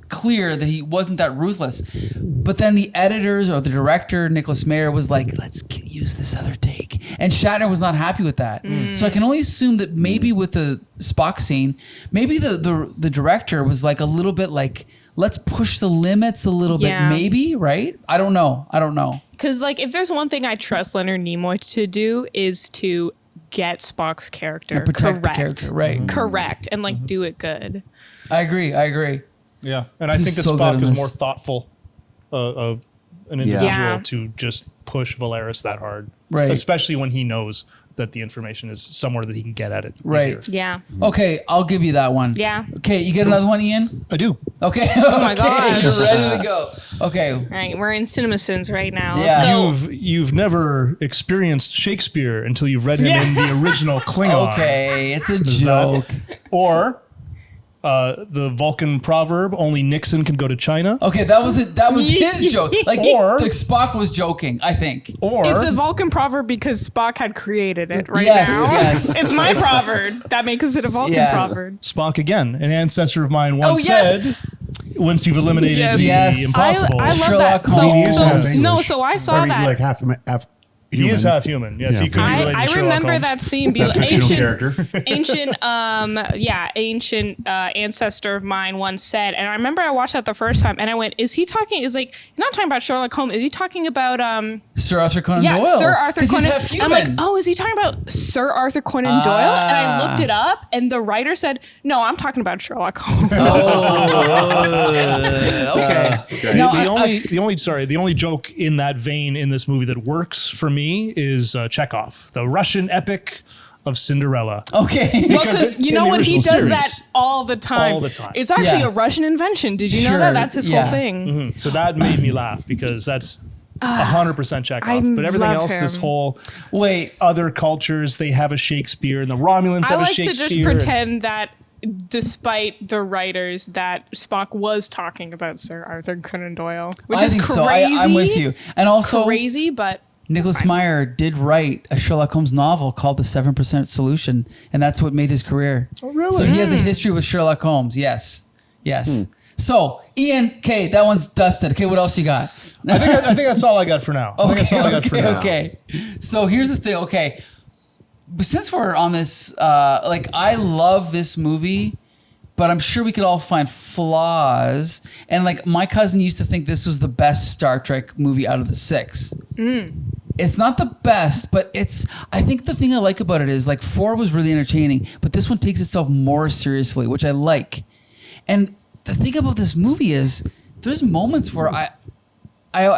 Speaker 1: clear that he wasn't that ruthless. But then the editors or the director, Nicholas Meyer, was like, let's use this other take. And Shatner was not happy with that. So I can only assume that maybe with the Spock scene, maybe the director was like a little bit like, let's push the limits a little bit,
Speaker 4: Yeah.
Speaker 1: maybe, right? I don't know.
Speaker 4: Because, like, if there's one thing I trust Leonard Nimoy to do is to get Spock's character
Speaker 1: And protect the
Speaker 4: correct.
Speaker 1: character, right.
Speaker 4: Correct. And, like, do it good.
Speaker 1: I agree.
Speaker 3: Yeah, and I
Speaker 1: He's
Speaker 3: think that
Speaker 1: so good
Speaker 3: Spock
Speaker 1: in
Speaker 3: is
Speaker 1: this.
Speaker 3: more thoughtful, an individual
Speaker 4: Yeah.
Speaker 3: to just push Valeris that hard,
Speaker 1: Right.
Speaker 3: Especially when he knows that the information is somewhere that he can get at it.
Speaker 1: Right.
Speaker 3: easier.
Speaker 4: Yeah.
Speaker 1: Okay, I'll give you that one.
Speaker 4: Yeah.
Speaker 1: Okay, you get another one, Ian?
Speaker 3: I do.
Speaker 1: Okay.
Speaker 4: Oh my
Speaker 1: Okay,
Speaker 4: gosh.
Speaker 1: you're ready to go. Okay.
Speaker 4: All right, we're in CinemaSins right now.
Speaker 1: Yeah.
Speaker 4: Let's go.
Speaker 3: You've never experienced Shakespeare until you've read him in the original Klingon.
Speaker 1: Okay, it's a
Speaker 3: that-
Speaker 1: joke.
Speaker 3: Or the Vulcan proverb, only Nixon can go to China.
Speaker 1: Okay, that was it. That was his joke. Like,
Speaker 3: Or-
Speaker 1: like Spock was joking, I think.
Speaker 3: Or
Speaker 4: It's a Vulcan proverb because Spock had created it right
Speaker 1: Yes,
Speaker 4: now.
Speaker 1: yes.
Speaker 4: It's my proverb. That makes it a Vulcan
Speaker 1: Yeah.
Speaker 4: proverb.
Speaker 3: Spock again, an ancestor of mine once
Speaker 4: Oh, yes.
Speaker 3: said, once you've eliminated
Speaker 4: Yes.
Speaker 3: the
Speaker 1: Yes.
Speaker 3: impossible.
Speaker 4: I love
Speaker 1: Sherlock
Speaker 4: that. So,
Speaker 1: Holmes.
Speaker 4: so,
Speaker 3: English.
Speaker 4: no, so I saw that.
Speaker 5: Like half
Speaker 3: he
Speaker 5: human.
Speaker 3: is half human. Yes,
Speaker 5: Yeah.
Speaker 3: he could be related
Speaker 4: I
Speaker 3: to Sherlock
Speaker 4: remember
Speaker 3: Holmes.
Speaker 4: that scene. Be
Speaker 5: That fictional
Speaker 4: ancient,
Speaker 5: character.
Speaker 4: ancient ancestor of mine once said, and I remember I watched that the first time, and I went, "Is he talking? Is like you're not talking about Sherlock Holmes? Is he talking about
Speaker 1: Sir Arthur Conan
Speaker 4: yeah,
Speaker 1: Doyle.
Speaker 4: Sir Arthur
Speaker 1: 'Cause
Speaker 4: Conan?"
Speaker 1: He's half
Speaker 4: And I'm like,
Speaker 1: human.
Speaker 4: "Oh, is he talking about Sir Arthur Conan Doyle?" And I looked it up, and the writer said, "No, I'm talking about Sherlock Holmes."
Speaker 1: Okay.
Speaker 5: Okay.
Speaker 1: No,
Speaker 3: The only joke in that vein in this movie that works for me is Chekhov, the Russian epic of Cinderella.
Speaker 1: okay.
Speaker 4: Well, because you
Speaker 3: in
Speaker 4: know
Speaker 3: the
Speaker 4: what, he
Speaker 3: original
Speaker 4: does
Speaker 3: series.
Speaker 4: that all the time.
Speaker 3: All the time.
Speaker 4: It's actually
Speaker 1: Yeah.
Speaker 4: a Russian invention. Did you know
Speaker 1: Sure,
Speaker 4: that? That's his
Speaker 1: yeah.
Speaker 4: whole thing.
Speaker 3: So that made me laugh because that's 100% Chekhov.
Speaker 4: I
Speaker 3: But everything
Speaker 4: love
Speaker 3: else, this
Speaker 4: him.
Speaker 3: whole
Speaker 1: Wait.
Speaker 3: other cultures, they have a Shakespeare, and the Romulans
Speaker 4: I
Speaker 3: have a
Speaker 4: like to
Speaker 3: Shakespeare.
Speaker 4: just pretend that despite the writers that Spock was talking about Sir Arthur Conan Doyle, which
Speaker 1: I
Speaker 4: is
Speaker 1: think
Speaker 4: crazy.
Speaker 1: so. I'm with you. And also,
Speaker 4: Crazy, but
Speaker 1: Nicholas
Speaker 4: fine.
Speaker 1: Meyer did write a Sherlock Holmes novel called The 7% Solution, and that's what made his career. Oh,
Speaker 3: really?
Speaker 1: So he has a history with Sherlock Holmes. Yes. Yes. So, Ian, okay, that one's dusted. Okay, what else you got?
Speaker 3: I think that's all I got for now. I think that's all I got for now.
Speaker 1: Okay. So here's the thing. Okay. But since we're on this, like, I love this movie, but I'm sure we could all find flaws. And, like, my cousin used to think this was the best Star Trek movie out of the 6. It's not the best, but I think the thing I like about it is, like, 4 was really entertaining, but this one takes itself more seriously, which I like. And the thing about this movie is there's moments where I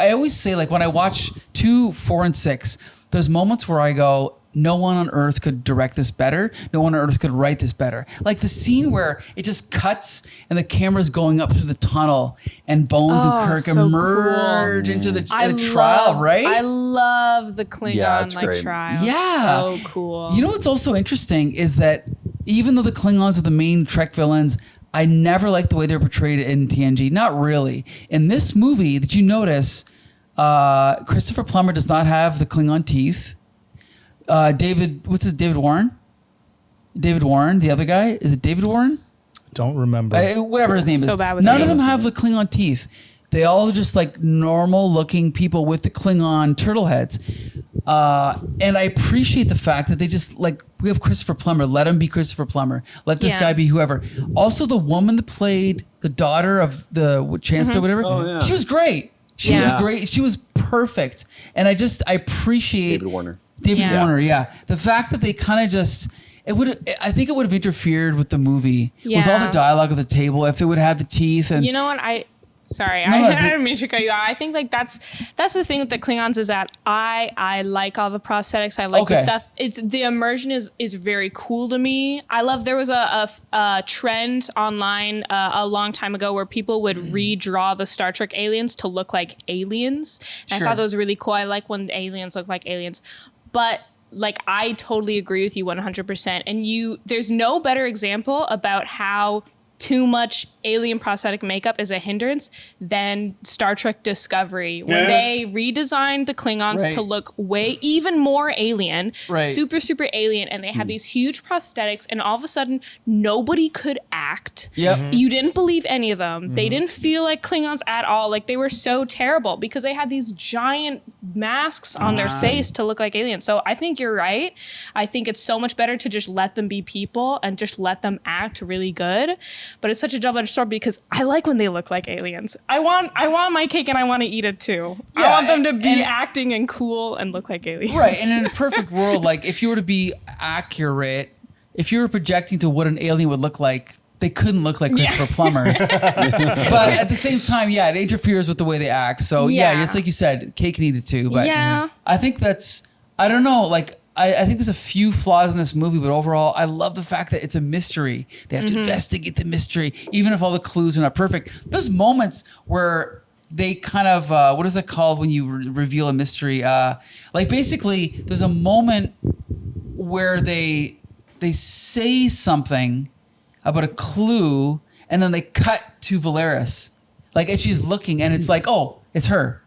Speaker 1: always say, like, when I watch 2, 4, and 6, there's moments where I go, no one on earth could direct this better. No one on earth could write this better. Like the scene where it just cuts and the camera's going up through the tunnel and Bones and Kirk
Speaker 4: so
Speaker 1: emerge into the trial, right?
Speaker 4: I love the Klingon
Speaker 2: Yeah, it's
Speaker 4: like
Speaker 2: great.
Speaker 4: trial.
Speaker 1: Yeah.
Speaker 4: So cool.
Speaker 1: You know what's also interesting is that even though the Klingons are the main Trek villains, I never liked the way they're portrayed in TNG. Not really. In this movie, did you notice Christopher Plummer does not have the Klingon teeth? David Warren? David Warren, the other guy? Is it David Warren?
Speaker 3: Don't remember.
Speaker 1: Whatever his name
Speaker 4: So
Speaker 1: is.
Speaker 4: bad with
Speaker 1: None of
Speaker 4: names.
Speaker 1: them have the Klingon teeth. They all are just like normal looking people with the Klingon turtle heads. And I appreciate the fact that they just like, we have Christopher Plummer. Let him be Christopher Plummer. Let this
Speaker 4: Yeah.
Speaker 1: guy be whoever. Also, the woman that played the daughter of the Chancellor, whatever,
Speaker 2: yeah.
Speaker 1: she was great. She
Speaker 4: Yeah.
Speaker 1: she was perfect. And I appreciate
Speaker 2: David Warner.
Speaker 1: David
Speaker 4: Yeah.
Speaker 1: Warner, yeah. The fact that they kind of just, I think it would have interfered with the movie with all the
Speaker 4: Yeah.
Speaker 1: dialogue at the table if it would have the teeth and
Speaker 4: You know what? Sorry,
Speaker 1: No,
Speaker 4: I
Speaker 1: the-
Speaker 4: didn't mean to cut you off. I think like that's the thing with the Klingons is that I like all the prosthetics. I like the
Speaker 1: Okay.
Speaker 4: stuff. It's the immersion is very cool to me. I love there was a trend online a long time ago where people would redraw the Star Trek aliens to look like aliens. And
Speaker 1: Sure.
Speaker 4: I thought that was really cool. I like when the aliens look like aliens, but. Like I totally agree with you 100%. And there's no better example about how too much alien prosthetic makeup is a hindrance than Star Trek Discovery when they redesigned the Klingons
Speaker 1: Right.
Speaker 4: to look even more alien,
Speaker 1: Right.
Speaker 4: super alien, and they had these huge prosthetics, and all of a sudden nobody could act.
Speaker 1: Yep.
Speaker 4: You didn't believe any of them. They didn't feel like Klingons at all. Like they were so terrible because they had these giant masks on their face to look like aliens. So I think you're right. I think it's so much better to just let them be people and just let them act really good. But it's such a double-edged store because I like when they look like aliens. I want my cake and I want to eat it too. I
Speaker 1: Yeah,
Speaker 4: want them to be
Speaker 1: and-
Speaker 4: acting and cool and look like aliens.
Speaker 1: Right. And in a perfect world, like if you were to be accurate, if you were projecting to what an alien would look like, they couldn't look like Christopher Plummer. But at the same time, yeah, it interferes with the way they act. So yeah, it's like you said, cake needed too. But
Speaker 4: Yeah.
Speaker 1: I think I don't know, like I think there's a few flaws in this movie, but overall, I love the fact that it's a mystery. They have to investigate the mystery, even if all the clues are not perfect. There's moments where they kind of, what is that called when you reveal a mystery? Like basically, there's a moment where they say something about a clue, and then they cut to Valeris, like, and she's looking, and it's like, oh, it's her,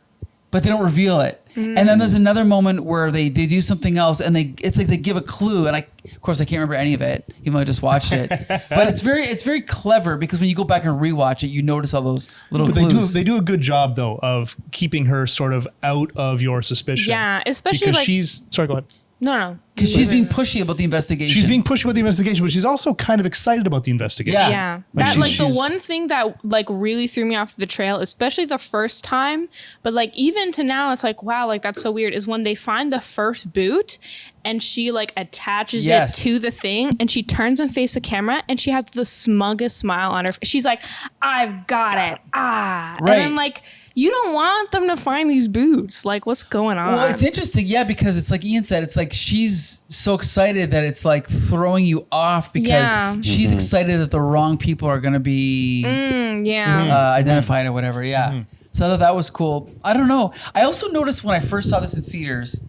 Speaker 1: but they don't reveal it. And then there's another moment where they do something else, and it's like they give a clue, and of course I can't remember any of it, even though I just watched it. But it's very clever because when you go back and rewatch it, you notice all those little
Speaker 3: But
Speaker 1: clues.
Speaker 3: they do a good job though of keeping her sort of out of your suspicion.
Speaker 4: Yeah, especially
Speaker 3: because
Speaker 4: like
Speaker 3: she's sorry, go ahead.
Speaker 4: no.
Speaker 1: Because she's being pushy about the investigation.
Speaker 3: She's being pushy with the investigation, but she's also kind of excited about the investigation.
Speaker 1: Yeah.
Speaker 4: Yeah.
Speaker 3: Like
Speaker 4: That
Speaker 3: she's-
Speaker 4: the
Speaker 3: she's-
Speaker 4: one thing that like really threw me off the trail, especially the first time, but like even to now it's like, wow, like that's so weird, is when they find the first boot and she like attaches
Speaker 1: Yes.
Speaker 4: it to the thing and she turns and faces the camera and she has the smuggest smile on her face. She's like, I've got it.
Speaker 1: Right.
Speaker 4: And then like you don't want them to find these boots. Like, what's going on?
Speaker 1: Well, it's interesting, yeah, because it's like Ian said, it's like she's so excited that it's like throwing you off because
Speaker 4: Yeah.
Speaker 1: she's excited that the wrong people are going to be
Speaker 4: yeah.
Speaker 1: identified or whatever. Yeah. So I thought that was cool. I don't know. I also noticed when I first saw this in theaters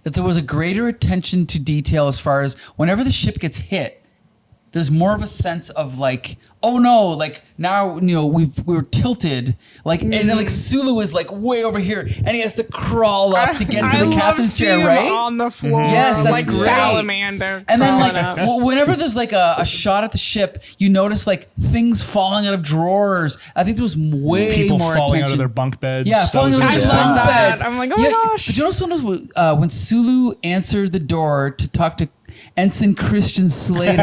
Speaker 1: that there was a greater attention to detail as far as whenever the ship gets hit, there's more of a sense of like, oh no, like now, you know, we were tilted. Like, and then like Sulu is like way over here and he has to crawl up to get to the captain's chair, right?
Speaker 4: On the floor.
Speaker 1: Yes, that's
Speaker 4: like
Speaker 1: great.
Speaker 4: salamander.
Speaker 1: And then like
Speaker 4: crawling up.
Speaker 1: whenever there's like a shot at the ship, you notice like things falling out of drawers. I think there was way
Speaker 3: People
Speaker 1: more
Speaker 3: falling
Speaker 1: attention.
Speaker 3: out of their bunk beds.
Speaker 1: Yeah,
Speaker 3: That
Speaker 1: falling
Speaker 3: was
Speaker 1: out of their
Speaker 3: interesting.
Speaker 4: love
Speaker 1: bunk
Speaker 4: that.
Speaker 1: beds.
Speaker 4: I'm like, oh my gosh.
Speaker 1: But you also notice when Sulu answered the door to talk to Ensign Christian Slater,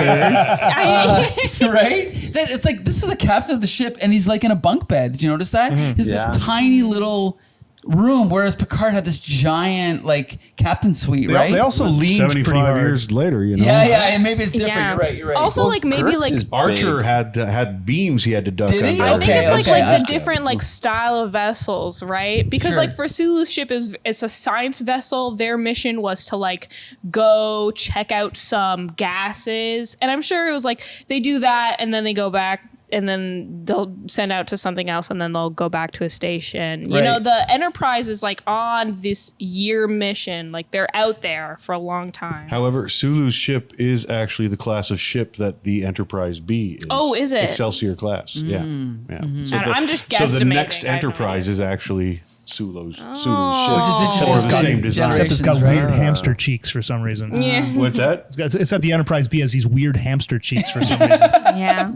Speaker 1: right? That it's like this is the captain of the ship, and he's like in a bunk bed. Did you notice that? He's
Speaker 2: Yeah.
Speaker 1: this tiny little room, whereas Picard had this giant like captain suite, right?
Speaker 3: They also leaned pretty
Speaker 5: 75
Speaker 3: hard.
Speaker 5: years later, you know.
Speaker 1: yeah, and maybe it's different.
Speaker 4: Yeah.
Speaker 1: You're right. You're right.
Speaker 4: Also, like maybe
Speaker 2: Kirk's
Speaker 4: like
Speaker 2: is
Speaker 5: Archer
Speaker 2: big.
Speaker 5: had beams he had to duck
Speaker 1: Did he?
Speaker 5: under.
Speaker 4: I think
Speaker 1: Okay,
Speaker 4: it's
Speaker 1: okay.
Speaker 4: like the different like style of vessels, right? Because
Speaker 1: Sure.
Speaker 4: like for Sulu's ship it's a science vessel. Their mission was to like go check out some gases, and I'm sure it was like they do that and then they go back and then they'll send out to something else and then they'll go back to a station. You know,
Speaker 1: Right.
Speaker 4: the Enterprise is like on this year mission, like they're out there for a long time.
Speaker 5: However, Sulu's ship is actually the class of ship that the Enterprise B is.
Speaker 4: Oh, is it?
Speaker 5: Excelsior class. Yeah. So
Speaker 4: And I'm just
Speaker 5: So the
Speaker 4: guesstimating.
Speaker 5: next
Speaker 4: I have no
Speaker 5: Enterprise
Speaker 4: idea.
Speaker 5: is actually Sulu's ship.
Speaker 1: Which is
Speaker 4: Oh.
Speaker 1: interesting.
Speaker 5: Or
Speaker 1: It's
Speaker 5: the
Speaker 1: got
Speaker 5: same design.
Speaker 3: Except it's got
Speaker 1: generations,
Speaker 3: weird
Speaker 1: right?
Speaker 3: hamster cheeks for some reason.
Speaker 4: Yeah.
Speaker 5: What's that?
Speaker 3: It's got the Enterprise B has these weird hamster cheeks for some reason.
Speaker 4: Yeah.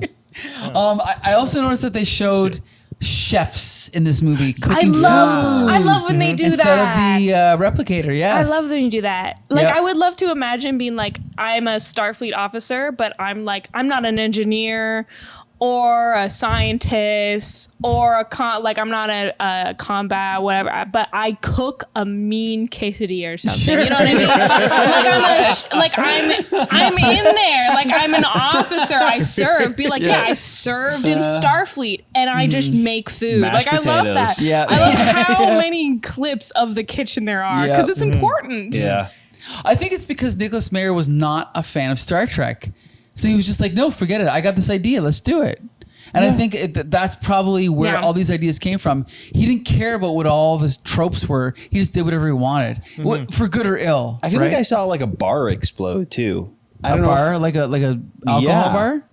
Speaker 1: I also noticed that they showed chefs in this movie
Speaker 4: I
Speaker 1: cooking
Speaker 4: love when they do
Speaker 1: instead
Speaker 4: that.
Speaker 1: of the replicator. Yes,
Speaker 4: I love when you do that. Like,
Speaker 1: Yeah.
Speaker 4: I would love to imagine being like, I'm a Starfleet officer, but I'm like, I'm not an engineer or a scientist or I'm not a combat, whatever, but I cook a mean quesadilla or something. You know what I mean? like I'm in there. Like I'm an officer. I serve. Be like, yeah, I served in Starfleet and I just make food.
Speaker 2: Mashed
Speaker 4: Like I love that.
Speaker 2: potatoes.
Speaker 1: Yeah.
Speaker 4: I love how many clips of the kitchen there are because
Speaker 1: Yeah.
Speaker 4: it's important.
Speaker 2: Yeah.
Speaker 1: I think it's because Nicholas Meyer was not a fan of Star Trek, so he was just like, no, forget it. I got this idea. Let's do it. And I think that's probably where
Speaker 4: Yeah.
Speaker 1: all these ideas came from. He didn't care about what all the tropes were. He just did whatever he wanted, for good or ill.
Speaker 2: I feel
Speaker 1: right?
Speaker 2: like I saw like a bar explode too. I
Speaker 1: a
Speaker 2: don't know.
Speaker 1: bar, like a alcohol
Speaker 2: Yeah.
Speaker 1: bar.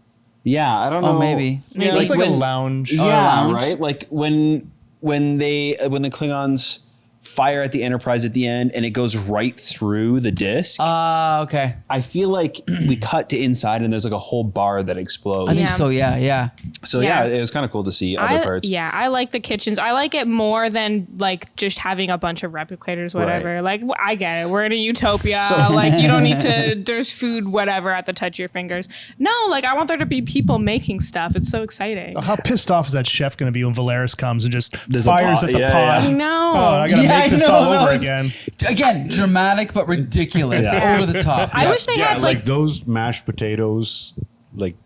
Speaker 2: Yeah, I don't know.
Speaker 1: Oh, maybe.
Speaker 3: Yeah, it's like a
Speaker 2: when-
Speaker 3: lounge.
Speaker 2: Yeah,
Speaker 1: lounge.
Speaker 2: right. Like when the Klingons fire at the Enterprise at the end and it goes right through the disc.
Speaker 1: Okay.
Speaker 2: I feel like we cut to inside and there's like a whole bar that explodes.
Speaker 1: I think
Speaker 4: Yeah.
Speaker 1: so. Yeah.
Speaker 2: So
Speaker 4: Yeah.
Speaker 2: it was kind of cool to see other parts.
Speaker 4: Yeah, I like the kitchens. I like it more than like just having a bunch of replicators, whatever.
Speaker 2: Right.
Speaker 4: Like I get it. We're in a utopia.
Speaker 2: So-
Speaker 4: Like you don't need to. There's food, whatever, at the touch of your fingers. No, like I want there to be people making stuff. It's so exciting.
Speaker 3: How pissed off is that chef going to be when Valeris comes and just
Speaker 2: There's a
Speaker 3: fires
Speaker 2: pot.
Speaker 3: at the
Speaker 2: Yeah,
Speaker 3: pot?
Speaker 2: yeah.
Speaker 4: No.
Speaker 3: Oh, I got to
Speaker 1: Yeah,
Speaker 3: make this
Speaker 1: I know,
Speaker 3: all
Speaker 1: no,
Speaker 3: over
Speaker 1: it's-
Speaker 3: again.
Speaker 1: Again, dramatic but ridiculous,
Speaker 3: Yeah.
Speaker 1: over the top.
Speaker 4: I wish they
Speaker 5: Yeah,
Speaker 4: had
Speaker 5: like those mashed potatoes, like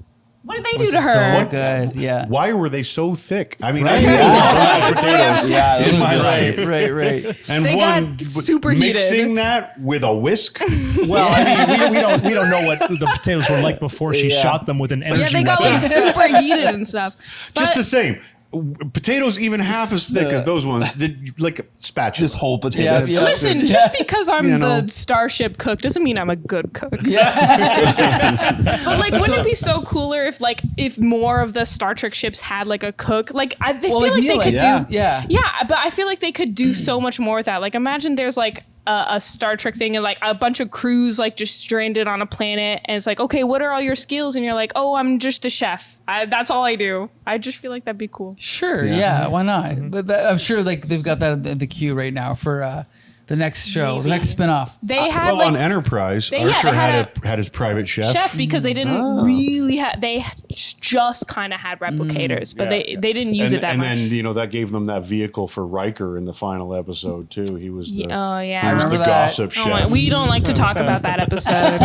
Speaker 4: What did they do to her?
Speaker 1: So good. Yeah.
Speaker 5: why were they so thick? I mean,
Speaker 2: Mashed potatoes. Yeah, those
Speaker 5: in
Speaker 2: were
Speaker 5: my
Speaker 2: good.
Speaker 5: life.
Speaker 1: Right.
Speaker 5: And
Speaker 4: They got superheated.
Speaker 5: mixing that with a whisk.
Speaker 3: Well, I mean, we don't know what the potatoes were like before she shot them with an energy
Speaker 4: Yeah, they got
Speaker 3: weapon.
Speaker 4: like super heated and stuff.
Speaker 5: Just
Speaker 4: But-
Speaker 5: the same. Potatoes even half as thick as those ones. Like spatula.
Speaker 2: Just whole potatoes.
Speaker 1: Yeah.
Speaker 4: Listen,
Speaker 1: Yeah.
Speaker 4: just because I'm
Speaker 5: You know.
Speaker 4: the starship cook doesn't mean I'm a good cook.
Speaker 1: Yeah.
Speaker 4: But like, wouldn't it be so cooler if more of the Star Trek ships had like a cook? Like, I feel like they could
Speaker 1: Neelix.
Speaker 4: do.
Speaker 1: Yeah.
Speaker 4: Yeah, but I feel like they could do so much more with that. Like, imagine there's like a Star Trek thing and like a bunch of crews like just stranded on a planet, and it's like, okay, what are all your skills? And you're like, oh, I'm just the chef. That's all I do. I just feel like that'd be cool.
Speaker 1: Sure. Yeah. Why not? But I'm sure like they've got that in the queue right now for the next show, the next spinoff.
Speaker 4: They had
Speaker 5: well,
Speaker 4: like
Speaker 5: on Enterprise,
Speaker 4: they
Speaker 5: Archer
Speaker 4: had
Speaker 5: had his private
Speaker 4: chef because they didn't really have. They just kind of had replicators, but
Speaker 5: Yeah.
Speaker 4: they didn't use
Speaker 5: and,
Speaker 4: it that
Speaker 5: and
Speaker 4: much.
Speaker 5: then that gave them that vehicle for Riker in the final episode too. He was the,
Speaker 4: Oh yeah.
Speaker 1: I
Speaker 5: he was
Speaker 1: remember
Speaker 5: the
Speaker 1: that.
Speaker 5: gossip
Speaker 4: Oh, my-
Speaker 5: chef.
Speaker 4: we don't like to talk about that episode.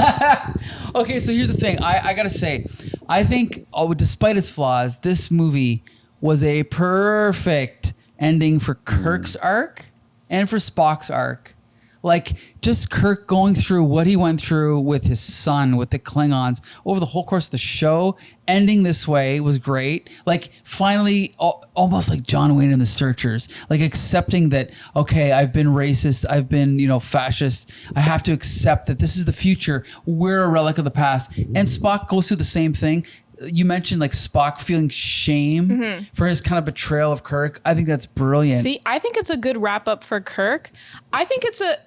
Speaker 1: Okay, so here's the thing. I gotta say, I think, despite its flaws, this movie was a perfect ending for Kirk's arc and for Spock's arc. Like, just Kirk going through what he went through with his son, with the Klingons, over the whole course of the show, ending this way was great. Like, finally, almost like John Wayne and the Searchers, like accepting that, okay, I've been racist, I've been, fascist. I have to accept that this is the future. We're a relic of the past. And Spock goes through the same thing. You mentioned like Spock feeling shame for his kind of betrayal of Kirk. I think that's brilliant.
Speaker 4: See, I think it's a good wrap up for Kirk. I think it's a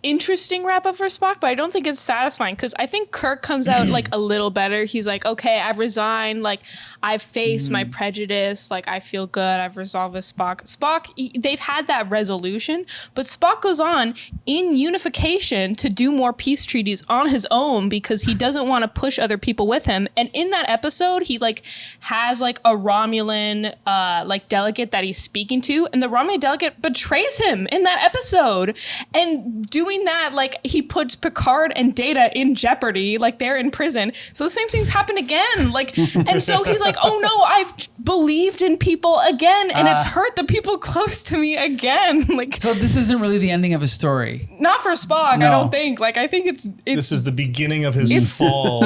Speaker 4: interesting wrap up for Spock, but I don't think it's satisfying because I think Kirk comes out like a little better. He's like, okay, I've resigned. Like, I've faced my prejudice. Like, I feel good. I've resolved with Spock. They've had that resolution, but Spock goes on in unification to do more peace treaties on his own because he doesn't want to push other people with him. And in that episode, he like has like a Romulan like delegate that he's speaking to, and the Romulan delegate betrays him in that episode. And doing that, like, he puts Picard and Data in jeopardy, like they're in prison. So the same things happen again. Like, and so he's like, oh no, I've believed in people again, and it's hurt the people close to me again. Like,
Speaker 1: So this isn't really the ending of his story.
Speaker 4: not for Spock,
Speaker 1: No.
Speaker 4: I don't think. Like, I think it's
Speaker 3: This is the beginning of his fall.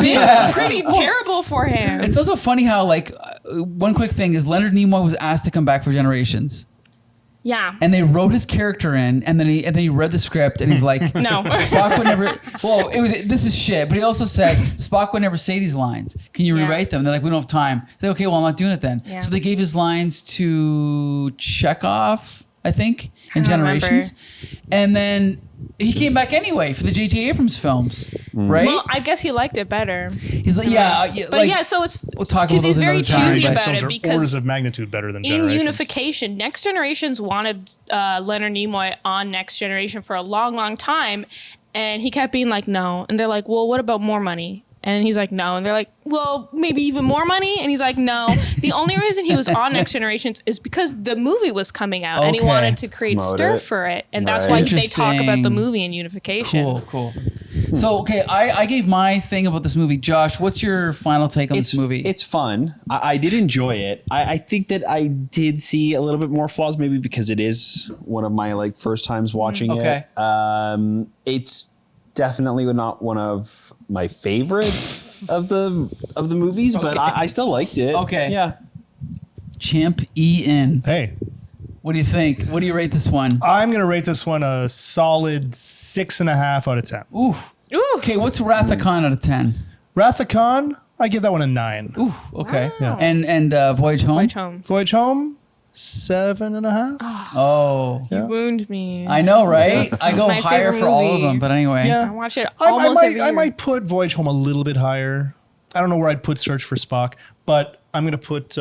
Speaker 4: pretty terrible for him.
Speaker 1: It's also funny how, like, one quick thing is Leonard Nimoy was asked to come back for Generations,
Speaker 4: Yeah.
Speaker 1: and they wrote his character in, and then he read the script, and he's like,
Speaker 4: No.
Speaker 1: Spock would never. Well, this is shit. But he also said Spock would never say these lines. Can you
Speaker 4: Yeah.
Speaker 1: rewrite them? They're like, we don't have time. He's like, okay, well, I'm not doing it then.
Speaker 4: Yeah.
Speaker 1: So they gave his lines to Chekhov, I think, in
Speaker 4: don't remember.
Speaker 1: Generations, and then he came back anyway for the J.J. Abrams films, right?
Speaker 4: Well, I guess he liked it better.
Speaker 1: He's like, yeah,
Speaker 4: But yeah, so it's
Speaker 1: we'll talk about
Speaker 4: because he's
Speaker 1: those
Speaker 4: very
Speaker 1: another time,
Speaker 4: choosy
Speaker 1: but-
Speaker 4: about
Speaker 3: Films
Speaker 4: it
Speaker 3: are
Speaker 4: because
Speaker 3: orders of magnitude better than
Speaker 4: in
Speaker 3: Generations.
Speaker 4: unification, Next Generations wanted Leonard Nimoy on Next Generation for a long, long time, and he kept being like, no. And they're like, well, what about more money? And he's like, no. And they're like, well, maybe even more money? And he's like, no. The only reason he was on Next Generations is because the movie was coming out and he
Speaker 1: Okay.
Speaker 4: wanted to create
Speaker 2: Promote
Speaker 4: stir
Speaker 2: it.
Speaker 4: for it. And that's
Speaker 2: Right.
Speaker 4: why they talk about the
Speaker 1: Interesting.
Speaker 4: movie in unification.
Speaker 1: Cool. So, okay, I gave my thing about this movie. Josh, what's your final take on this movie?
Speaker 2: It's fun. I did enjoy it. I think that I did see a little bit more flaws, maybe because it is one of my like first times watching
Speaker 1: Okay.
Speaker 2: it. It's definitely not one of my favorite of the movies, but I still liked it.
Speaker 1: Okay.
Speaker 2: Yeah.
Speaker 1: Champ Ian.
Speaker 3: Hey,
Speaker 1: What do you think? What do you rate this one?
Speaker 3: I'm going to rate this one a solid 6.5 out of 10.
Speaker 1: Ooh.
Speaker 4: Ooh.
Speaker 1: Okay, what's Wrath of Khan out of 10?
Speaker 3: Wrath of Khan, I give that one a 9.
Speaker 1: Ooh, okay.
Speaker 3: Yeah.
Speaker 1: And Voyage Home?
Speaker 4: Voyage Home.
Speaker 3: Voyage Home, 7.5.
Speaker 1: Oh,
Speaker 4: You wound me.
Speaker 1: I know, right? I go
Speaker 4: My
Speaker 1: higher
Speaker 4: favorite
Speaker 1: for all of
Speaker 4: movie.
Speaker 1: them, but anyway.
Speaker 3: Yeah.
Speaker 4: I watch it
Speaker 3: I
Speaker 4: almost every
Speaker 3: I
Speaker 4: year.
Speaker 3: might put Voyage Home a little bit higher. I don't know where I'd put Search for Spock, but I'm going to put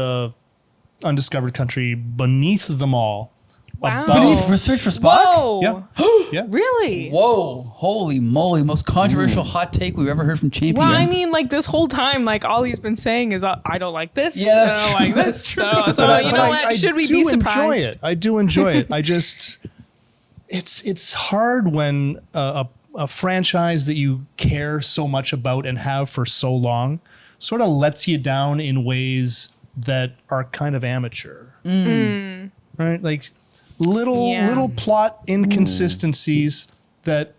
Speaker 3: Undiscovered Country beneath them all.
Speaker 4: Wow.
Speaker 3: Above-
Speaker 1: Beneath for Search for Spock?
Speaker 4: Whoa.
Speaker 3: Yeah. Yeah.
Speaker 4: Really?
Speaker 1: Whoa, holy moly. Most controversial hot take we've ever heard from Champion.
Speaker 4: Well, I mean, like this whole time, like all he's been saying is, I don't like this.
Speaker 1: Yeah, that's
Speaker 4: I don't
Speaker 1: true.
Speaker 4: like this. So
Speaker 3: But
Speaker 4: you
Speaker 3: but
Speaker 4: know what? Should we be
Speaker 3: do
Speaker 4: surprised?
Speaker 3: Enjoy it. I do enjoy it. I just, it's hard when a franchise that you care so much about and have for so long sort of lets you down in ways that are kind of amateur. Right? Like little plot inconsistencies that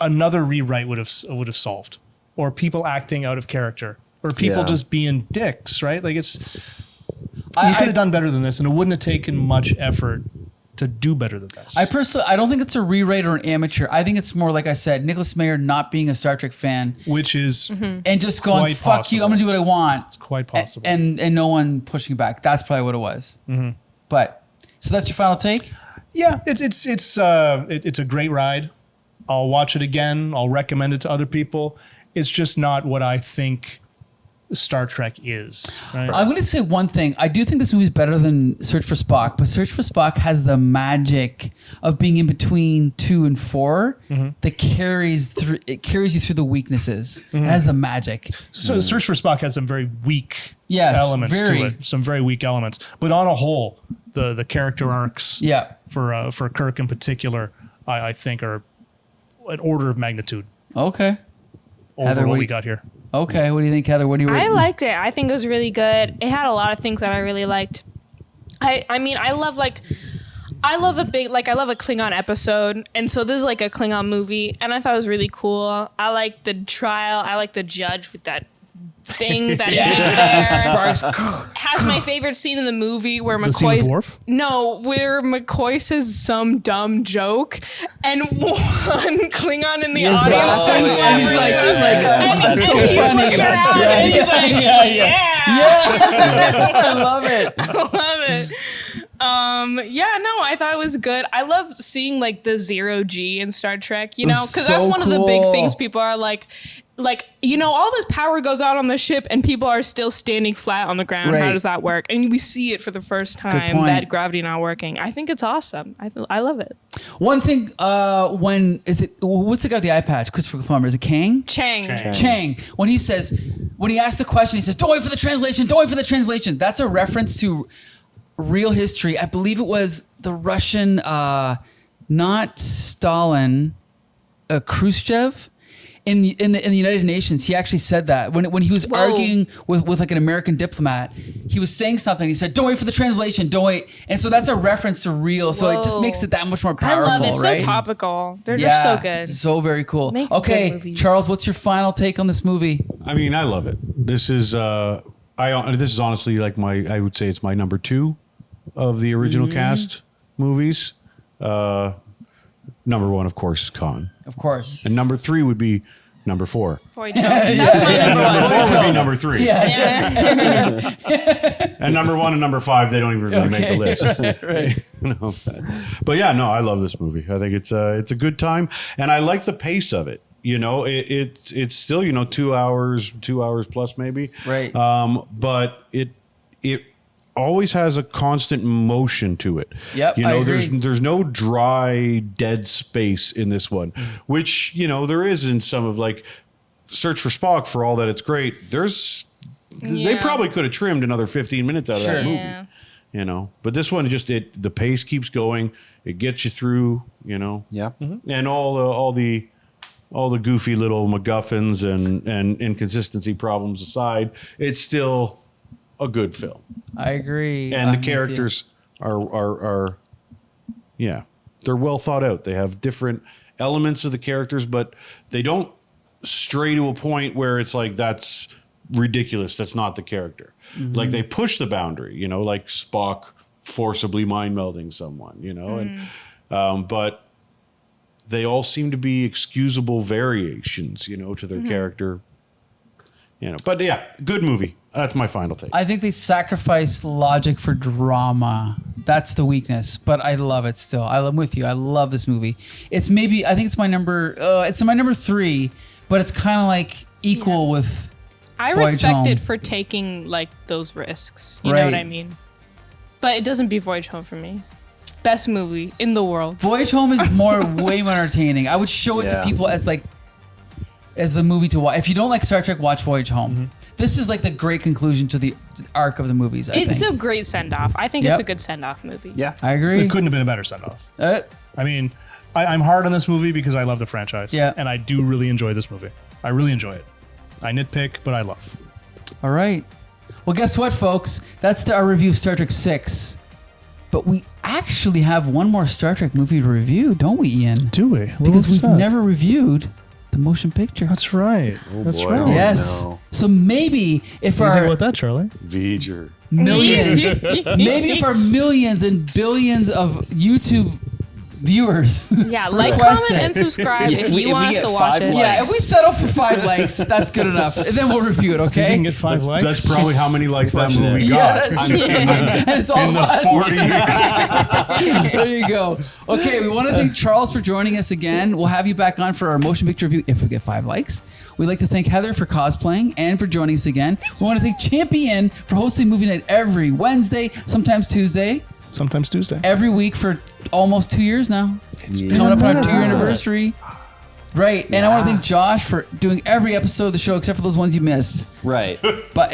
Speaker 3: another rewrite would have solved, or people acting out of character, or people
Speaker 2: Yeah.
Speaker 3: just being dicks, right? Like you could have done better than this, and it wouldn't have taken much effort to do better than this.
Speaker 1: I don't think it's a rewrite or an amateur. I think it's more like I said, Nicholas Meyer not being a Star Trek fan
Speaker 3: Which is
Speaker 1: and just going,
Speaker 3: Quite
Speaker 1: fuck you, I'm
Speaker 3: possible.
Speaker 1: gonna do what I want.
Speaker 3: quite possible.
Speaker 1: And no one pushing back. That's probably what it was. But so that's your final take?
Speaker 3: yeah, it's a great ride. I'll watch it again. I'll recommend it to other people. It's just not what I think Star Trek is. Right?
Speaker 1: I'm going to say one thing. I do think this movie is better than Search for Spock, but Search for Spock has the magic of being in between 2 and 4 that carries you through the weaknesses. It has the magic.
Speaker 3: So Search for Spock has some very weak
Speaker 1: Yes,
Speaker 3: elements
Speaker 1: very.
Speaker 3: to it. Some very weak elements. But on a whole, the character arcs
Speaker 1: Yeah.
Speaker 3: for Kirk in particular, I think are an order of magnitude
Speaker 1: Okay.
Speaker 3: over
Speaker 1: Heather,
Speaker 3: what
Speaker 1: what do
Speaker 3: we
Speaker 1: you-
Speaker 3: got here.
Speaker 1: Okay. What do you think, Heather? What do you rate?
Speaker 4: I liked it. I think it was really good. It had a lot of things that I really liked. I mean, I love a Klingon episode, and so this is like a Klingon movie, and I thought it was really cool. I like the trial. I like the judge with that thing that he gets there.
Speaker 1: Sparks.
Speaker 4: Has my favorite scene in the movie where
Speaker 3: The scene with
Speaker 4: McCoy's
Speaker 3: Worf?
Speaker 4: no, where McCoy says some dumb joke, and one Klingon in the
Speaker 1: He is
Speaker 4: audience
Speaker 1: laughing,
Speaker 4: starts
Speaker 1: and he's like,
Speaker 4: and
Speaker 1: it's so
Speaker 4: he's
Speaker 1: funny.
Speaker 4: looking
Speaker 1: That's
Speaker 4: around,
Speaker 1: great.
Speaker 4: and he's like,
Speaker 1: I love it.
Speaker 4: I love it. I thought it was good. I love seeing like the 0G in Star Trek, you know, because that's
Speaker 1: so
Speaker 4: one of the big
Speaker 1: cool.
Speaker 4: things people are like, all this power goes out on the ship and people are still standing flat on the ground.
Speaker 1: Right.
Speaker 4: How does that work? And we see it for the first time
Speaker 1: point.
Speaker 4: that gravity not working. I think it's awesome. I love it.
Speaker 1: One thing, what's the guy with the eye patch? Christopher Columbus. Is it Kang?
Speaker 4: Chang.
Speaker 1: When he asks the question, he says, don't wait for the translation, don't wait for the translation. That's a reference to real history. I believe it was the Russian, not Stalin, Khrushchev. In the United Nations, he actually said that when he was arguing with like an American diplomat, he was saying something. He said, "Don't wait for the translation. Don't wait." And so that's a reference to real. So it just
Speaker 4: Whoa.
Speaker 1: makes it that much more
Speaker 4: I
Speaker 1: powerful,
Speaker 4: love it.
Speaker 1: right?
Speaker 4: So topical. They're just so good.
Speaker 1: So very cool.
Speaker 4: Make good
Speaker 1: Okay,
Speaker 4: movies.
Speaker 1: Charles, what's your final take on this movie?
Speaker 5: I mean, I love it. This is this is honestly like I would say it's my number 2 of the original cast movies. Number 1, of course, is Khan,
Speaker 1: Of course.
Speaker 5: and number 3 would be number 4.
Speaker 4: Boy, Joe. That's my number one.
Speaker 5: Number 4 would be number 3.
Speaker 1: Yeah.
Speaker 5: And number 1 and number 5, they don't even really make
Speaker 1: Okay.
Speaker 5: a list. But yeah, no, I love this movie. I think it's a good time, and I like the pace of it. You know, it's still 2 hours plus maybe.
Speaker 1: Right.
Speaker 5: But it always has a constant motion to it.
Speaker 1: Yep,
Speaker 5: You
Speaker 1: I
Speaker 5: know,
Speaker 1: agree.
Speaker 5: there's no dry, dead space in this one, which there is in some of like Search for Spock. For all that it's great, they
Speaker 4: Yeah.
Speaker 5: probably could have trimmed another 15 minutes out of
Speaker 1: Sure.
Speaker 5: that movie.
Speaker 4: Yeah.
Speaker 5: But this one the pace keeps going. It gets you through.
Speaker 2: Yeah.
Speaker 5: And all the goofy little MacGuffins and inconsistency problems aside, it's still a good film.
Speaker 1: I agree.
Speaker 5: And
Speaker 1: I'm
Speaker 5: the
Speaker 1: with you.
Speaker 5: characters are they're well thought out. They have different elements of the characters, but they don't stray to a point where it's like that's ridiculous. That's not the character. Like they push the boundary, like Spock forcibly mind melding someone, and but they all seem to be excusable variations, to their character. But yeah, good movie. That's my final take.
Speaker 1: I think they sacrifice logic for drama. That's the weakness, but I love it still. I'm with you. I love this movie. I think it's my number. It's my number 3, but it's kind of like equal with.
Speaker 4: I
Speaker 1: Voyage
Speaker 4: respect
Speaker 1: Home.
Speaker 4: it for taking like those risks. You know what I mean? But it doesn't beat Voyage Home for me. Best movie in the world.
Speaker 1: Voyage Home is way more entertaining. I would show it to people as the movie to watch. If you don't like Star Trek, watch Voyage Home.
Speaker 3: Mm-hmm.
Speaker 1: This is like the great conclusion to the arc of the movies.
Speaker 4: It's a great send off. I think it's a good send off movie.
Speaker 2: Yeah.
Speaker 1: I agree.
Speaker 3: It couldn't have been a better send off. I mean, I'm hard on this movie because I love the franchise.
Speaker 1: Yeah.
Speaker 3: And I do really enjoy this movie. I really enjoy it. I nitpick, but I love.
Speaker 1: All right. Well, guess what, folks? That's our review of Star Trek 6. But we actually have one more Star Trek movie to review, don't we, Ian?
Speaker 3: Do we?
Speaker 1: Because we've never reviewed the motion picture.
Speaker 3: That's right. That's
Speaker 5: boy.
Speaker 3: right.
Speaker 5: Oh,
Speaker 1: Yes.
Speaker 5: no.
Speaker 1: So maybe if
Speaker 3: What do you think
Speaker 1: our
Speaker 3: about that, Charlie?
Speaker 5: V'ger.
Speaker 1: millions, maybe if our millions and billions of YouTube viewers.
Speaker 4: Yeah, like,
Speaker 1: request
Speaker 4: comment,
Speaker 1: it.
Speaker 4: and subscribe if
Speaker 2: we
Speaker 4: you want us
Speaker 2: get
Speaker 4: to watch
Speaker 2: 5
Speaker 4: it.
Speaker 2: likes.
Speaker 1: Yeah, if we settle for 5 likes, that's good enough. And then we'll review it,
Speaker 3: You
Speaker 1: okay?
Speaker 3: can get 5 likes.
Speaker 5: That's probably how many likes that
Speaker 2: Pushing
Speaker 5: movie
Speaker 2: it.
Speaker 1: Yeah,
Speaker 5: got.
Speaker 1: that's and it's all
Speaker 5: In the
Speaker 1: us.
Speaker 5: 40.
Speaker 1: There you go. Okay, we want to thank Charles for joining us again. We'll have you back on for our motion picture review if we get 5 likes. We'd like to thank Heather for cosplaying and for joining us again. We want to thank Champion for hosting Movie Night every Wednesday, sometimes Tuesday,
Speaker 3: Sometimes Tuesday.
Speaker 1: every week for almost 2 years now.
Speaker 2: It's
Speaker 1: Coming up on our 2-year anniversary. Right, and I want to thank Josh for doing every episode of the show except for those ones you missed.
Speaker 2: Right.
Speaker 1: But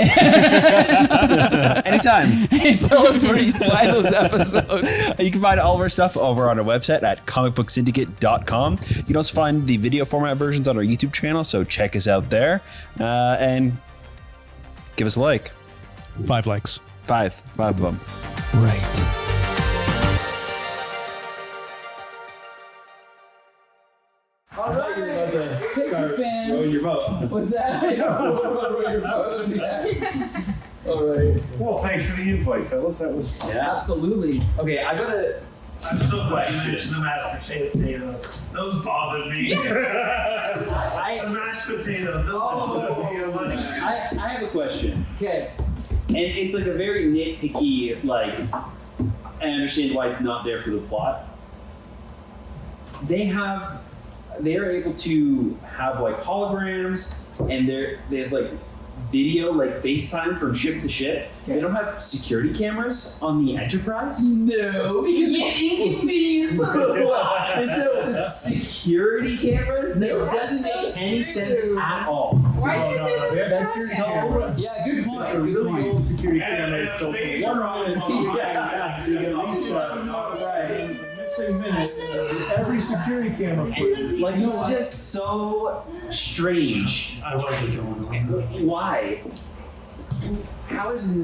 Speaker 2: Anytime.
Speaker 1: tell us where you find those episodes.
Speaker 2: You can find all of our stuff over on our website at comicbooksyndicate.com. You can also find the video format versions on our YouTube channel, so check us out there. And give us a like.
Speaker 3: 5 likes.
Speaker 2: 5 of them.
Speaker 1: Right. All right. Row your boat. What's that? Row your boat. Yeah. All right.
Speaker 6: Well, thanks for the invite, fellas. That was
Speaker 1: Absolutely.
Speaker 2: Okay, I gotta.
Speaker 6: I'm so glad you mentioned the mashed potatoes. Those bothered me. The mashed potatoes. Those bothered me.
Speaker 2: I have a question.
Speaker 1: Okay.
Speaker 2: And it's like a very nitpicky, like, I understand why it's not there for the plot. They are able to have like holograms, and they have like video, like FaceTime from ship to ship.
Speaker 1: Okay.
Speaker 2: They don't have security cameras on the Enterprise.
Speaker 1: No, because it's inconvenient.
Speaker 2: There's no security cameras. It doesn't make any sense at all.
Speaker 4: Why did you say that?
Speaker 2: That's so.
Speaker 1: Yeah, good point. Good
Speaker 6: really
Speaker 1: point.
Speaker 6: old security cameras. So for
Speaker 2: Yeah.
Speaker 6: 1 minute, you get a restart. There's a missing minute with every security camera footage.
Speaker 2: Like, it's just so strange.
Speaker 6: I love it going on.
Speaker 2: Why? How has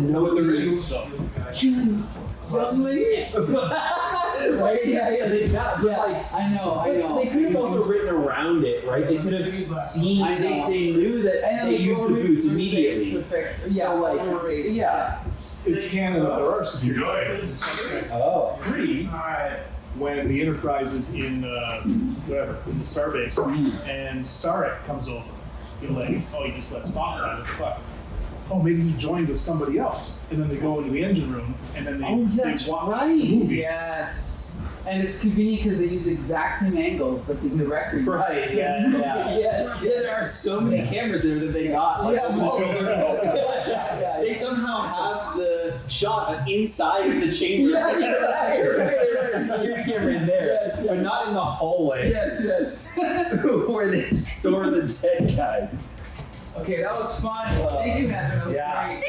Speaker 2: no
Speaker 1: Young ladies.
Speaker 2: Right? Yeah, they got, but like,
Speaker 1: I know.
Speaker 2: they could have also written around it, right? They could have seen,
Speaker 1: I know.
Speaker 2: they knew that they used the boots immediately. So, like, yeah.
Speaker 6: It's Canada. There are security cameras.
Speaker 2: Oh.
Speaker 6: Free when the Enterprise is in whatever, in the starbase, and Sarek comes over. You're like, oh, you just let Spock out of the fuck. Oh, maybe he joined with somebody else, and then they go into the engine room, and then they
Speaker 2: That's
Speaker 6: watch
Speaker 2: right.
Speaker 6: the movie.
Speaker 1: Yes. And it's convenient because they use the exact same angles that the director used.
Speaker 2: Right, yeah.
Speaker 1: Yes.
Speaker 2: Yeah, there are so many cameras there that they got. Like,
Speaker 1: Yeah, yeah.
Speaker 2: they somehow have the shot inside of the chamber.
Speaker 1: Yeah, you're right.
Speaker 2: There's a security camera in there,
Speaker 1: Yes,
Speaker 2: but not in the hallway
Speaker 1: Yes.
Speaker 2: where they store the dead guys.
Speaker 1: Okay, that was fun. Thank you, Heather. That was
Speaker 2: Yeah.
Speaker 1: great.